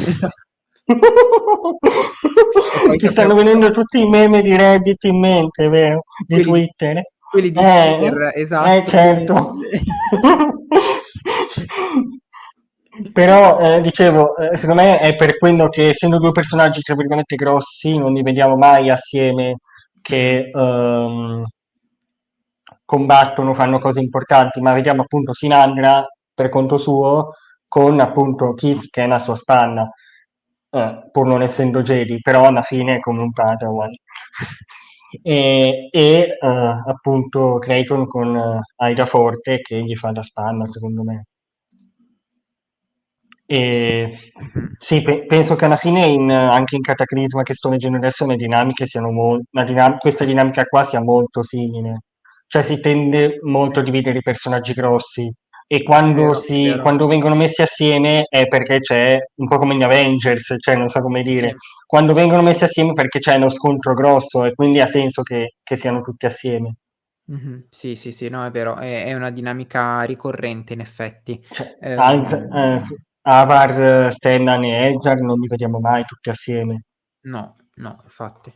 Speaker 1: Esa e poi
Speaker 2: Ti stanno venendo tutti i meme di Reddit in mente, vero? Di
Speaker 1: quelli di
Speaker 2: Twitter?
Speaker 1: quelli di
Speaker 2: Eh,
Speaker 1: Skier, esatto,
Speaker 2: certo.
Speaker 1: tremende.
Speaker 2: Però, dicevo, secondo me è per quello che essendo 2 personaggi, tra virgolette, "grossi", non li vediamo mai assieme
Speaker 1: Mh-mh.
Speaker 2: che, combattono, fanno cose importanti, ma vediamo appunto Sinandra per conto suo con appunto Keith che è la sua spanna, pur non essendo Jedi, però alla fine è come un Padawan. Appunto Kraton con Aida Forte che gli fa da spanna, secondo me.
Speaker 1: Sì.
Speaker 2: E
Speaker 1: Mh-mh.
Speaker 2: sì, penso che alla fine anche in Cataclisma che sto leggendo adesso le dinamiche siano questa dinamica qua sia molto simile. Cioè si tende molto a dividere i personaggi grossi e
Speaker 1: È vero.
Speaker 2: quando vengono messi assieme è perché c'è un po' come gli Avengers, cioè non so come
Speaker 1: Sì.
Speaker 2: dire, quando vengono messi assieme perché c'è uno scontro grosso e quindi ha senso che siano tutti assieme.
Speaker 1: Mh-mh. Sì, sì, sì, no, è vero, è una dinamica ricorrente in effetti.
Speaker 2: Cioè,
Speaker 1: Ehm,
Speaker 2: Avar, Stellan e Ezzar non li vediamo mai tutti assieme.
Speaker 1: no, no, infatti.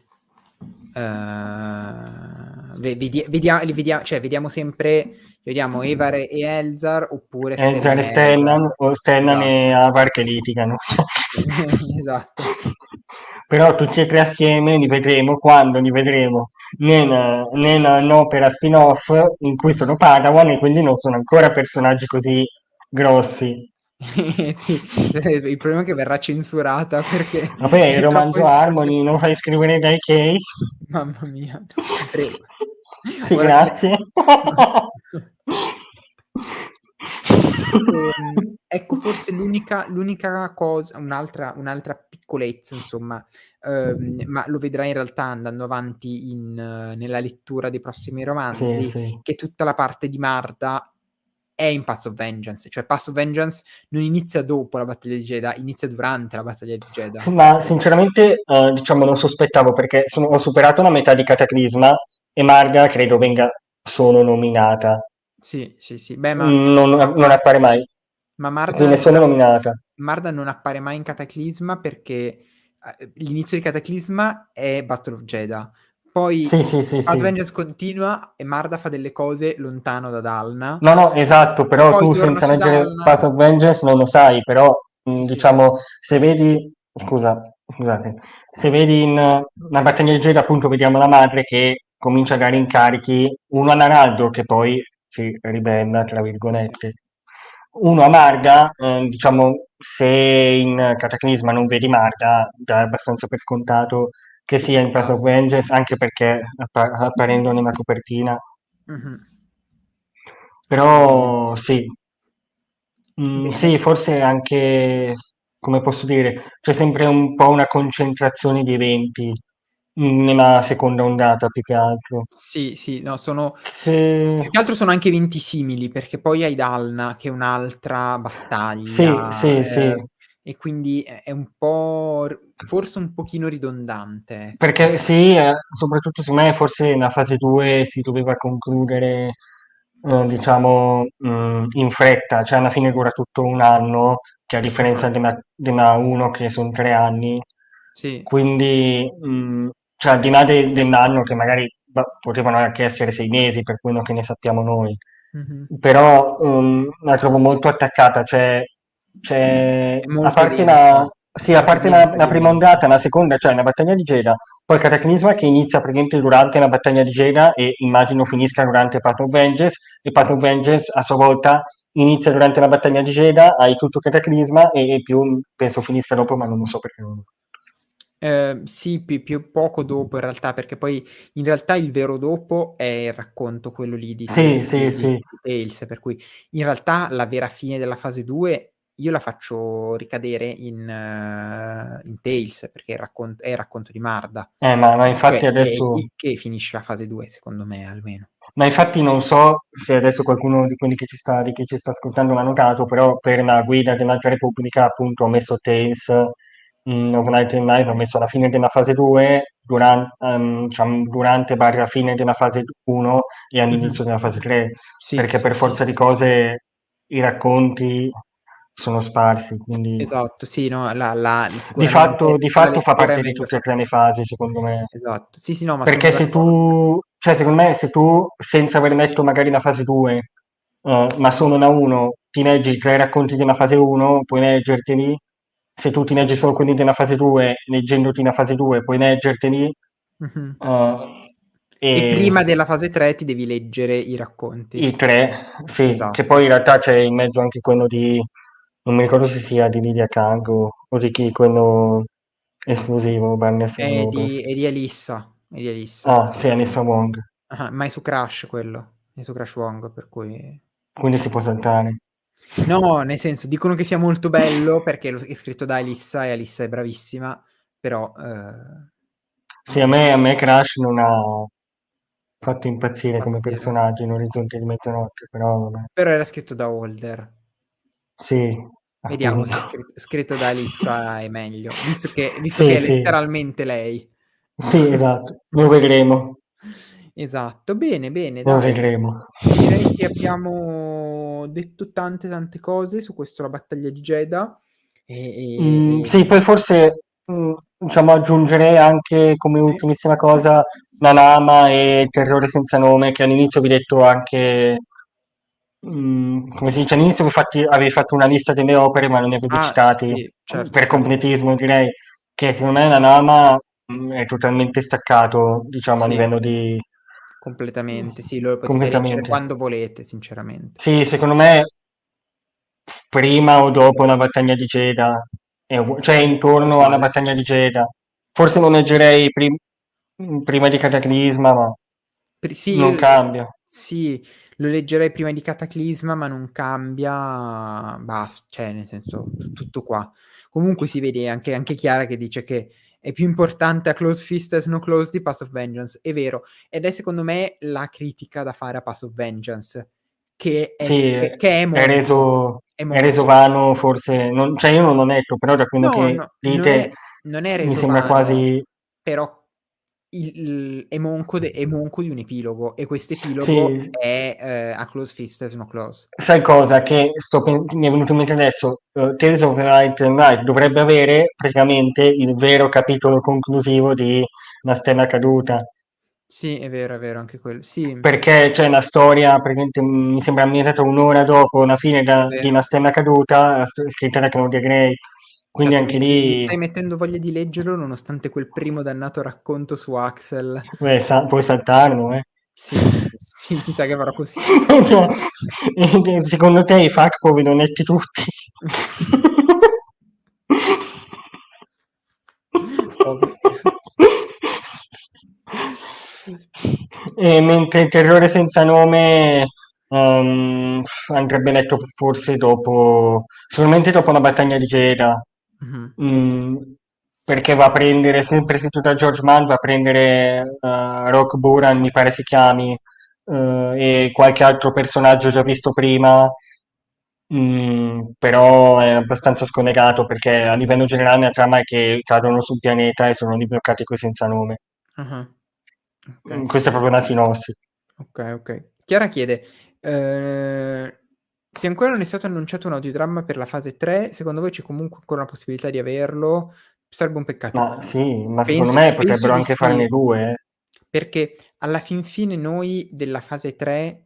Speaker 1: Cioè, vediamo sempre, vediamo Evar e Elzar oppure Stellan
Speaker 2: Zare
Speaker 1: e Elzar.
Speaker 2: Stellan o Stellan e
Speaker 1: Esatto.
Speaker 2: Avar che litigano.
Speaker 1: Esatto.
Speaker 2: Però tutti e tre assieme li vedremo quando li vedremo nell'opera spin-off in cui sono Padawan e quindi non sono ancora personaggi così grossi.
Speaker 1: Sì, il problema è che verrà censurata perché
Speaker 2: Vabbè,
Speaker 1: è
Speaker 2: il
Speaker 1: troppo
Speaker 2: romanzo
Speaker 1: esplicito.
Speaker 2: Harmony non fai scrivere dai Kay?
Speaker 1: Mamma mia, no, ti prego.
Speaker 2: Sì,
Speaker 1: Ora che
Speaker 2: grazie.
Speaker 1: ecco, forse l'unica cosa, un'altra piccolezza, insomma, ma lo vedrai in realtà andando avanti nella lettura dei prossimi
Speaker 2: Sì,
Speaker 1: romanzi,
Speaker 2: sì.
Speaker 1: che tutta la parte di Marda è in Path of Vengeance, cioè Path of Vengeance non inizia dopo la battaglia di Jedha, inizia durante la battaglia di Jedha.
Speaker 2: Sì, ma sinceramente, diciamo, non sospettavo perché ho superato la metà di Cataclisma e Marga credo venga solo nominata.
Speaker 1: Sì, sì, sì. Beh, ma
Speaker 2: Non appare mai.
Speaker 1: Ma
Speaker 2: Quindi è solo nominata.
Speaker 1: Marda non appare mai in Cataclisma perché l'inizio di Cataclisma è Battle of Jedha.
Speaker 2: Sì,
Speaker 1: Poi
Speaker 2: sì, sì,
Speaker 1: Path of
Speaker 2: sì.
Speaker 1: Vengeance continua e Marda fa delle cose lontano da Dalna.
Speaker 2: No, no, esatto, però
Speaker 1: Poi
Speaker 2: tu
Speaker 1: torna
Speaker 2: senza
Speaker 1: su
Speaker 2: leggere
Speaker 1: Dalna.
Speaker 2: Path of Vengeance non lo sai, però
Speaker 1: Sì, sì.
Speaker 2: diciamo, se vedi, scusate, se vedi in una battaglia di Jedi appunto vediamo la madre che comincia a dare incarichi, uno a Naraldo che poi si ribella, tra
Speaker 1: Sì, sì.
Speaker 2: virgolette, uno a Marga, diciamo, se in Cataclisma non vedi Marga, dai abbastanza per scontato che
Speaker 1: Che
Speaker 2: sia
Speaker 1: ci
Speaker 2: in Path
Speaker 1: sta,
Speaker 2: of
Speaker 1: sì.
Speaker 2: Vengeance, anche perché apparendo nella copertina.
Speaker 1: Mhm. E...
Speaker 2: Però sì,
Speaker 1: Bene.
Speaker 2: sì, forse anche, come posso dire, c'è sempre un po' una concentrazione di eventi nella seconda ondata più che altro.
Speaker 1: Sì, sì, no, sono
Speaker 2: Che...
Speaker 1: più che altro sono anche eventi simili, perché poi hai Dalna che è un'altra
Speaker 2: Sì,
Speaker 1: battaglia,
Speaker 2: sì, sì,
Speaker 1: e quindi è un po' forse un pochino ridondante, ecco.
Speaker 2: perché sì, soprattutto su me forse la fase 2 si doveva concludere, diciamo, in fretta, cioè alla fine dura tutto un anno, che a differenza della 1 che sono 3 anni,
Speaker 1: Sì.
Speaker 2: quindi, cioè al di là dell'anno che magari potevano anche essere 6 mesi per quello che ne sappiamo noi,
Speaker 1: Mh-mh.
Speaker 2: però la trovo molto attaccata,
Speaker 1: È
Speaker 2: a
Speaker 1: molto
Speaker 2: parte
Speaker 1: densa,
Speaker 2: sì, a
Speaker 1: molto
Speaker 2: parte
Speaker 1: densa
Speaker 2: la
Speaker 1: di
Speaker 2: prima
Speaker 1: eventi.
Speaker 2: ondata, la seconda, cioè la battaglia di Jedha, poi Cataclisma che inizia praticamente durante la battaglia di Jedha e immagino finisca durante Path of Vengeance, e Path of Vengeance a sua volta inizia durante la battaglia di Jedha, hai tutto Cataclisma e più penso finisca dopo, ma non lo so perché non...
Speaker 1: Sì, più poco dopo in realtà, perché poi in realtà il vero dopo è il racconto, quello lì
Speaker 2: Sì, sì, sì,
Speaker 1: di Tales, per cui in realtà la vera fine della fase 2 io la faccio ricadere in Tales, perché è il racconto di Marda,
Speaker 2: ma
Speaker 1: cioè
Speaker 2: infatti
Speaker 1: è
Speaker 2: adesso...
Speaker 1: lì che finisce la fase 2 secondo me almeno.
Speaker 2: Ma infatti non so se adesso qualcuno di chi ci sta ascoltando l'ha notato, però per la guida dell'Alta Repubblica appunto ho messo Tales Overnight in Night, ho messo la fine della fase 2, diciamo, durante barra fine della fase 1 e
Speaker 1: Mh-mh.
Speaker 2: all'inizio della fase 3,
Speaker 1: Sì,
Speaker 2: perché
Speaker 1: sì,
Speaker 2: per
Speaker 1: sì.
Speaker 2: forza di cose i racconti sono sparsi, quindi
Speaker 1: Esatto, sì, no, sicuramente
Speaker 2: di
Speaker 1: la
Speaker 2: fatto fa
Speaker 1: lettura è
Speaker 2: parte di
Speaker 1: meglio
Speaker 2: tutte e tre
Speaker 1: fatta
Speaker 2: le fasi, secondo me.
Speaker 1: esatto. Sì, sì, no, ma sono
Speaker 2: Perché se
Speaker 1: d'accordo.
Speaker 2: tu, cioè secondo me, se tu senza aver letto magari la fase 2, ma solo la 1, ti leggi i 3 racconti della fase 1, puoi leggerteli. Se tu ti leggi solo quelli della fase 2, leggendoti la fase 2, puoi leggerteli.
Speaker 1: Mh-mh. E
Speaker 2: E
Speaker 1: prima della fase 3 ti devi leggere i racconti.
Speaker 2: i 3, sì, che poi
Speaker 1: Esatto.
Speaker 2: in realtà c'è in mezzo anche quello di, non mi ricordo se sia di Lydia Kang o di chi, quello esclusivo, Barnes and Noble.
Speaker 1: È di Elissa, è di Elissa.
Speaker 2: Ah, sì, Anissa Wong,
Speaker 1: Ah-ah, ma è su Crash quello, è su Crash Wong, per cui
Speaker 2: quindi si può saltare.
Speaker 1: no, nel senso, dicono che sia molto bello perché è scritto da Elissa e Elissa è bravissima, però,
Speaker 2: Sì,
Speaker 1: non so.
Speaker 2: a me Crash non ha fatto impazzire come
Speaker 1: Impazzire.
Speaker 2: personaggio in Orizzonte di Mezzanotte, però vabbè.
Speaker 1: Però era scritto da Holder.
Speaker 2: Sì,
Speaker 1: Vediamo
Speaker 2: appunto.
Speaker 1: se scritto da Elissa è meglio, visto che
Speaker 2: Sì,
Speaker 1: è
Speaker 2: sì,
Speaker 1: letteralmente lei.
Speaker 2: sì, esatto, lo vedremo,
Speaker 1: Esatto. Bene, bene,
Speaker 2: lo
Speaker 1: dai.
Speaker 2: vedremo.
Speaker 1: Direi che abbiamo detto tante, tante cose su questo La battaglia di Jedha, e
Speaker 2: Sì, poi forse diciamo, aggiungerei anche come
Speaker 1: Sì.
Speaker 2: ultimissima cosa Nanama e Terrore senza nome, che all'inizio vi ho detto anche, come si dice, all'inizio avevi fatto una lista delle opere, ma non ne avevi
Speaker 1: Ah,
Speaker 2: citati,
Speaker 1: sì, certo,
Speaker 2: per
Speaker 1: certo.
Speaker 2: completismo direi, che secondo me Nanama è totalmente staccato, diciamo, a
Speaker 1: Sì,
Speaker 2: livello di...
Speaker 1: completamente. Sì, lo potete leggere
Speaker 2: completamente.
Speaker 1: quando volete, sinceramente.
Speaker 2: Sì, secondo me prima o dopo una battaglia di Jedha, cioè intorno alla
Speaker 1: Uguale.
Speaker 2: battaglia di Jedha. Forse lo leggerei prima di Cataclisma, ma
Speaker 1: Sì,
Speaker 2: non cambia.
Speaker 1: sì, lo leggerei prima di Cataclisma, ma non cambia, basta, cioè nel senso, tutto qua. Comunque si vede anche Chiara che dice che è più importante a Close Fist as No Close di Path of Vengeance, è vero, ed è secondo me la critica da fare a Path of Vengeance,
Speaker 2: Sì,
Speaker 1: che è
Speaker 2: è reso
Speaker 1: monco.
Speaker 2: vano forse, cioè io non l'ho letto, però da quello
Speaker 1: No,
Speaker 2: che
Speaker 1: no,
Speaker 2: dite
Speaker 1: non è
Speaker 2: mi
Speaker 1: reso
Speaker 2: sembra
Speaker 1: vano,
Speaker 2: quasi...
Speaker 1: però è monco di un epilogo e questo epilogo
Speaker 2: Sì,
Speaker 1: è a Close Fist as No Close.
Speaker 2: sai cosa? Che mi è venuto in mente adesso, Tales of Light and Night dovrebbe avere praticamente il vero capitolo conclusivo di Una stella caduta,
Speaker 1: Sì, è vero, anche quello. Sì,
Speaker 2: perché c'è una storia, praticamente mi sembra ambientata un'ora dopo la fine di
Speaker 1: vabbè.
Speaker 2: Una stella caduta, scritta da Claudia Gray, quindi
Speaker 1: Cazzo,
Speaker 2: anche
Speaker 1: mi
Speaker 2: lì
Speaker 1: stai mettendo voglia di leggerlo nonostante quel primo dannato racconto su Axel.
Speaker 2: puoi saltarlo, eh.
Speaker 1: Sì, mi sa che farò così.
Speaker 2: Secondo te i FAQ vi non letti tutti?
Speaker 1: Ovvio.
Speaker 2: E mentre il terrore senza nome andrebbe letto forse dopo, sicuramente dopo la battaglia di Jedha,
Speaker 1: Mh-mh.
Speaker 2: mm, perché va a prendere, sempre scritto da George Mann, va a prendere Rock Buran, mi pare si chiami, e qualche altro personaggio già visto prima, però è abbastanza scollegato perché a livello generale la trama è che cadono sul pianeta e sono lì bloccati coi senza nome.
Speaker 1: Ah-ah. Okay.
Speaker 2: Questa è proprio una sinossi.
Speaker 1: Okay, okay. Chiara chiede, ehm, se ancora non è stato annunciato un audiodramma per la fase 3, secondo voi c'è comunque ancora una possibilità di averlo? Sarebbe un peccato.
Speaker 2: Ma sì, ma secondo
Speaker 1: Penso
Speaker 2: me
Speaker 1: penso
Speaker 2: potrebbero
Speaker 1: di
Speaker 2: anche farne
Speaker 1: sì,
Speaker 2: due, eh.
Speaker 1: perché alla fin fine noi della fase 3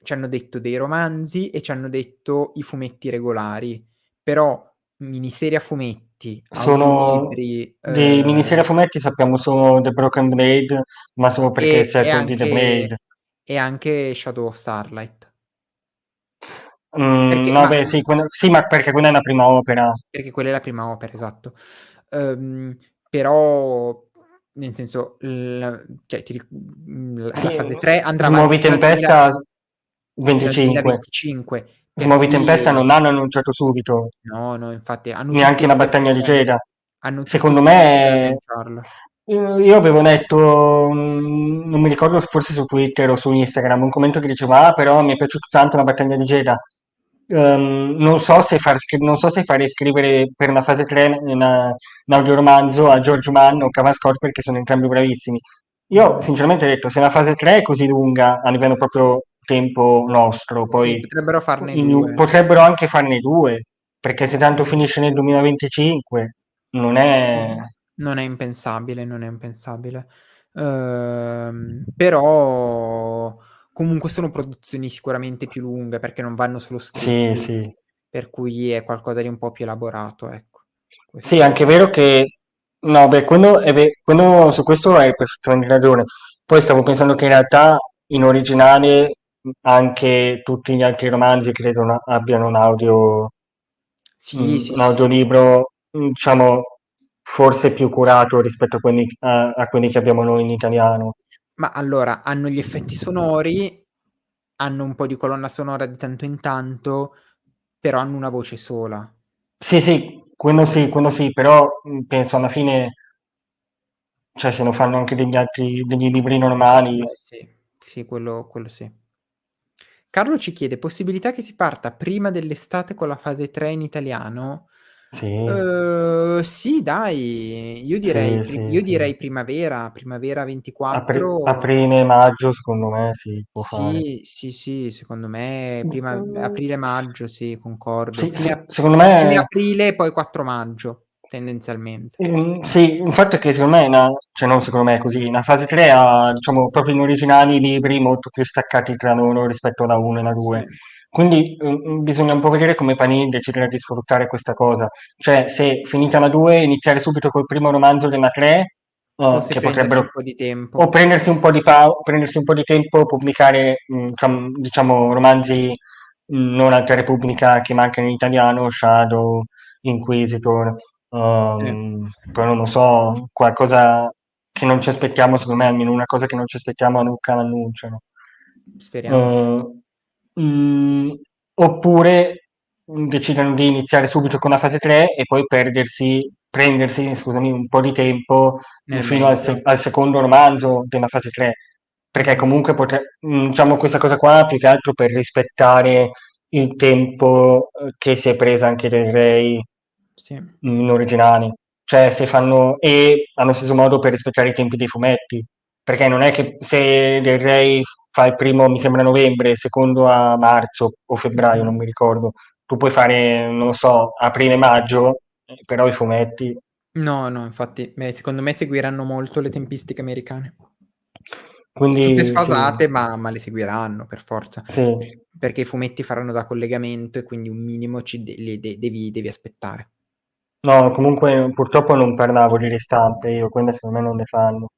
Speaker 1: ci hanno detto dei romanzi e ci hanno detto i fumetti regolari, però miniserie a fumetti,
Speaker 2: Sono
Speaker 1: audiolibri,
Speaker 2: di miniserie a fumetti sappiamo solo The Broken Blade, ma solo perché è il
Speaker 1: e
Speaker 2: sequel di The
Speaker 1: anche
Speaker 2: Blade.
Speaker 1: Shadow of Starlight. Perché
Speaker 2: No, beh, sì, sì, ma perché quella è la prima opera.
Speaker 1: perché quella è la prima opera, esatto. Uhm, però nel senso cioè la
Speaker 2: Sì,
Speaker 1: fase 3 andrà avanti
Speaker 2: Smuovi Tempesta
Speaker 1: fino al
Speaker 2: 25.
Speaker 1: 2025, per
Speaker 2: Smuovi Tempesta
Speaker 1: cui
Speaker 2: non hanno annunciato subito,
Speaker 1: no, no, infatti hanno tutti
Speaker 2: neanche
Speaker 1: il
Speaker 2: la
Speaker 1: tempo
Speaker 2: battaglia di Jedha.
Speaker 1: il
Speaker 2: Secondo
Speaker 1: tempo per
Speaker 2: me,
Speaker 1: annunciarlo.
Speaker 2: io avevo letto, non mi ricordo forse su Twitter o su Instagram, un commento che diceva, ah, però mi è piaciuto tanto la battaglia di Jedha. Non so se fare scrivere per una fase 3 un audioromanzo a George Mann o Cavan Scott perché sono entrambi bravissimi. Io
Speaker 1: Mh-mh.
Speaker 2: sinceramente ho detto, se la fase 3 è così lunga a livello proprio tempo nostro,
Speaker 1: Sì,
Speaker 2: poi
Speaker 1: potrebbero farne 2.
Speaker 2: potrebbero anche farne due, perché se tanto finisce nel 2025 non è...
Speaker 1: Non è impensabile, non è impensabile. Però comunque sono produzioni sicuramente più lunghe, perché non vanno solo
Speaker 2: Sì,
Speaker 1: scritti,
Speaker 2: sì.
Speaker 1: per cui è qualcosa di un po' più elaborato, ecco.
Speaker 2: Sì,
Speaker 1: Questo
Speaker 2: anche è vero che... No, beh, su questo hai perfettamente ragione. Poi stavo pensando che in realtà in originale anche tutti gli altri romanzi credo abbiano
Speaker 1: sì, sì,
Speaker 2: un
Speaker 1: sì, sì.
Speaker 2: audiolibro, diciamo, forse più curato rispetto a quelli che abbiamo noi in italiano.
Speaker 1: Ma allora, hanno gli effetti sonori, hanno un po' di colonna sonora di tanto in tanto, però hanno una voce sola.
Speaker 2: Sì, quello sì, però penso alla fine, cioè se lo fanno anche degli libri normali,
Speaker 1: Beh sì, sì, quello sì. Carlo ci chiede: possibilità che si parta prima dell'estate con la fase 3 in italiano?
Speaker 2: sì,
Speaker 1: Sì dai,
Speaker 2: sì, sì,
Speaker 1: io
Speaker 2: sì.
Speaker 1: direi primavera 24.
Speaker 2: Aprile, maggio, secondo me si può fare.
Speaker 1: Sì, sì, sì, secondo me aprile, maggio, sì, concordo.
Speaker 2: Sì, secondo
Speaker 1: Fine
Speaker 2: me
Speaker 1: aprile, poi 4 maggio. tendenzialmente.
Speaker 2: Sì, il fatto è che secondo me, cioè non secondo me è così, la fase 3 ha, diciamo, proprio in originali i libri molto più staccati tra loro rispetto alla 1 e la
Speaker 1: Sì.
Speaker 2: 2. Quindi bisogna un po' vedere come Panini deciderà di sfruttare questa cosa. Cioè, se finita la 2, iniziare subito col primo romanzo della 3,
Speaker 1: O se
Speaker 2: che
Speaker 1: prendersi
Speaker 2: potrebbero
Speaker 1: un po' di tempo.
Speaker 2: o prendersi un po' di tempo, pubblicare, diciamo, romanzi non Alta Repubblica che mancano in italiano, Shadow, Inquisitor,
Speaker 1: Sì,
Speaker 2: però non lo so, qualcosa che non ci aspettiamo, secondo me, almeno una cosa che non ci aspettiamo a Lucca l'annunciano.
Speaker 1: speriamo.
Speaker 2: Eh, mm, Oppure decidono di iniziare subito con la fase 3 e poi prendersi, scusami, un po' di tempo
Speaker 1: Nel
Speaker 2: fino al,
Speaker 1: mezzo.
Speaker 2: al secondo romanzo della fase 3, perché
Speaker 1: Mh-mh.
Speaker 2: comunque diciamo questa cosa qua più che altro per rispettare il tempo che si è presa anche Del Rey
Speaker 1: Sì.
Speaker 2: in originale, cioè se fanno e allo stesso modo per rispettare i tempi dei fumetti, perché non è che se Del Rey fa il primo, mi sembra novembre, il secondo a marzo o febbraio,
Speaker 1: Mh-mh.
Speaker 2: non mi ricordo, tu puoi fare, non lo so, aprile-maggio, però i fumetti.
Speaker 1: No, no, infatti, secondo me seguiranno molto le tempistiche americane. Tutte
Speaker 2: Quindi sì,
Speaker 1: sfasate, ma le seguiranno per forza,
Speaker 2: sì.
Speaker 1: perché i fumetti faranno da collegamento e quindi un minimo ci de li de devi aspettare.
Speaker 2: No, comunque purtroppo non parlavo di ristampe io, quelle secondo me non le fanno.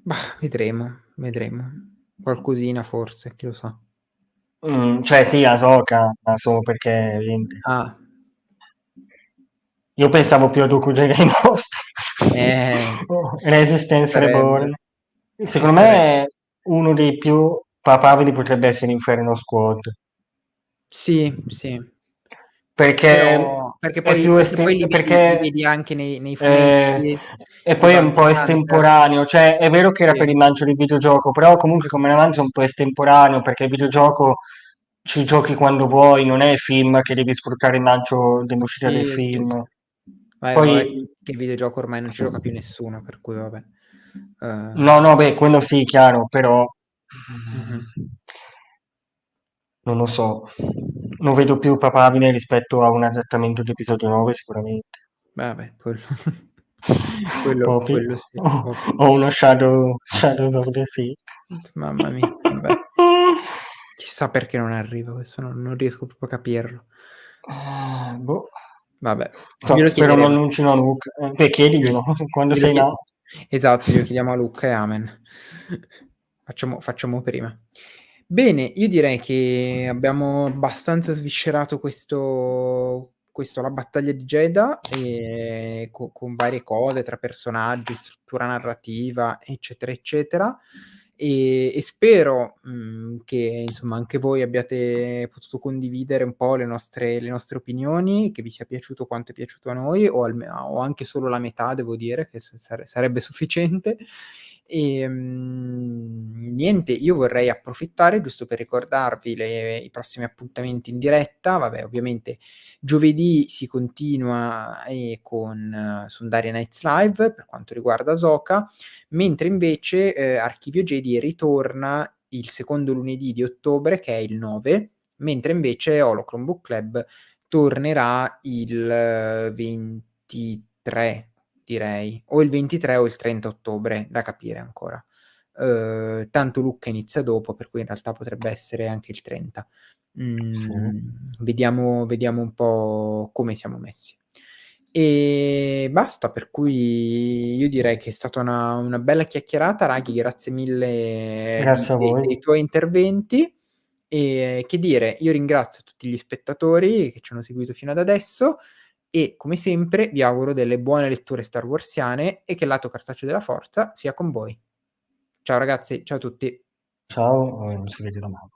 Speaker 1: Mah, vedremo, vedremo. Qualcosina forse, chi lo sa.
Speaker 2: Cioè sì, Ahsoka, ma solo perché vende.
Speaker 1: Ah,
Speaker 2: Io pensavo più a Dooku Jedi Most.
Speaker 1: eh, ci
Speaker 2: Resistance
Speaker 1: starebbe,
Speaker 2: Reborn.
Speaker 1: ci
Speaker 2: Secondo
Speaker 1: stare
Speaker 2: me uno dei più papabili potrebbe essere Inferno Squad.
Speaker 1: sì, sì.
Speaker 2: Perché
Speaker 1: Però perché
Speaker 2: è
Speaker 1: poi
Speaker 2: più
Speaker 1: perché poi li
Speaker 2: perché
Speaker 1: vedi anche nei
Speaker 2: eh,
Speaker 1: fumetti
Speaker 2: e
Speaker 1: di
Speaker 2: poi è un
Speaker 1: Bounty
Speaker 2: po'
Speaker 1: Hunter.
Speaker 2: estemporaneo, cioè è vero che era per
Speaker 1: Sì,
Speaker 2: il lancio del videogioco, però comunque come avanza è un po' estemporaneo perché il videogioco ci giochi quando vuoi, non è il film che devi sfruttare il lancio dell'uscita del
Speaker 1: sì, sì, sì.
Speaker 2: film.
Speaker 1: Vabbè
Speaker 2: Poi
Speaker 1: che il videogioco ormai non ci gioca più nessuno, per cui vabbè.
Speaker 2: no,
Speaker 1: Ehm,
Speaker 2: no, beh, quello sì, chiaro, però
Speaker 1: mh-mh.
Speaker 2: non lo so, non vedo più papabile rispetto a un adattamento di episodio 9 sicuramente.
Speaker 1: Vabbè, quello quello
Speaker 2: Popi
Speaker 1: quello sì, ovvio.
Speaker 2: o uno Shadows of the Sea.
Speaker 1: Mamma mia, vabbè. Chissà perché non arriva, questo non riesco proprio a capirlo.
Speaker 2: Boh.
Speaker 1: Vabbè,
Speaker 2: So,
Speaker 1: glielo
Speaker 2: spero non
Speaker 1: chiederemo.
Speaker 2: annuncino a Luca. Beh,
Speaker 1: Gli
Speaker 2: chiediglielo quando
Speaker 1: glielo
Speaker 2: sei là.
Speaker 1: chie esatto, glielo chiediamo a Luca e amen. Facciamo prima. Bene, io direi che abbiamo abbastanza sviscerato questo La battaglia di Jedha, con varie cose tra personaggi, struttura narrativa, eccetera, eccetera. E spero, che insomma anche voi abbiate potuto condividere un po' le nostre opinioni, che vi sia piaciuto quanto è piaciuto a noi o anche solo la metà devo dire, che sarebbe sufficiente. Niente, io vorrei approfittare giusto per ricordarvi i prossimi appuntamenti in diretta. Vabbè, ovviamente giovedì si continua, su Daria Nights Live per quanto riguarda Ahsoka, mentre invece, Archivio Jedi ritorna il secondo lunedì di ottobre, che è il 9, mentre invece Holocron Book Club tornerà il 23 direi, o il 23 o il 30 ottobre, da capire ancora. Tanto Lucca inizia dopo, per cui in realtà potrebbe essere anche il 30.
Speaker 2: Sì.
Speaker 1: Vediamo un po' come siamo messi. E basta, per cui io direi che è stata una bella chiacchierata. Raghi, grazie mille
Speaker 2: Grazie a
Speaker 1: dei
Speaker 2: voi.
Speaker 1: tuoi interventi. E che dire, io ringrazio tutti gli spettatori che ci hanno seguito fino ad adesso e come sempre vi auguro delle buone letture Star Warsiane e che il lato cartaceo della forza sia con voi. Ciao ragazzi, ciao a tutti.
Speaker 2: Ciao, non si vede la mano.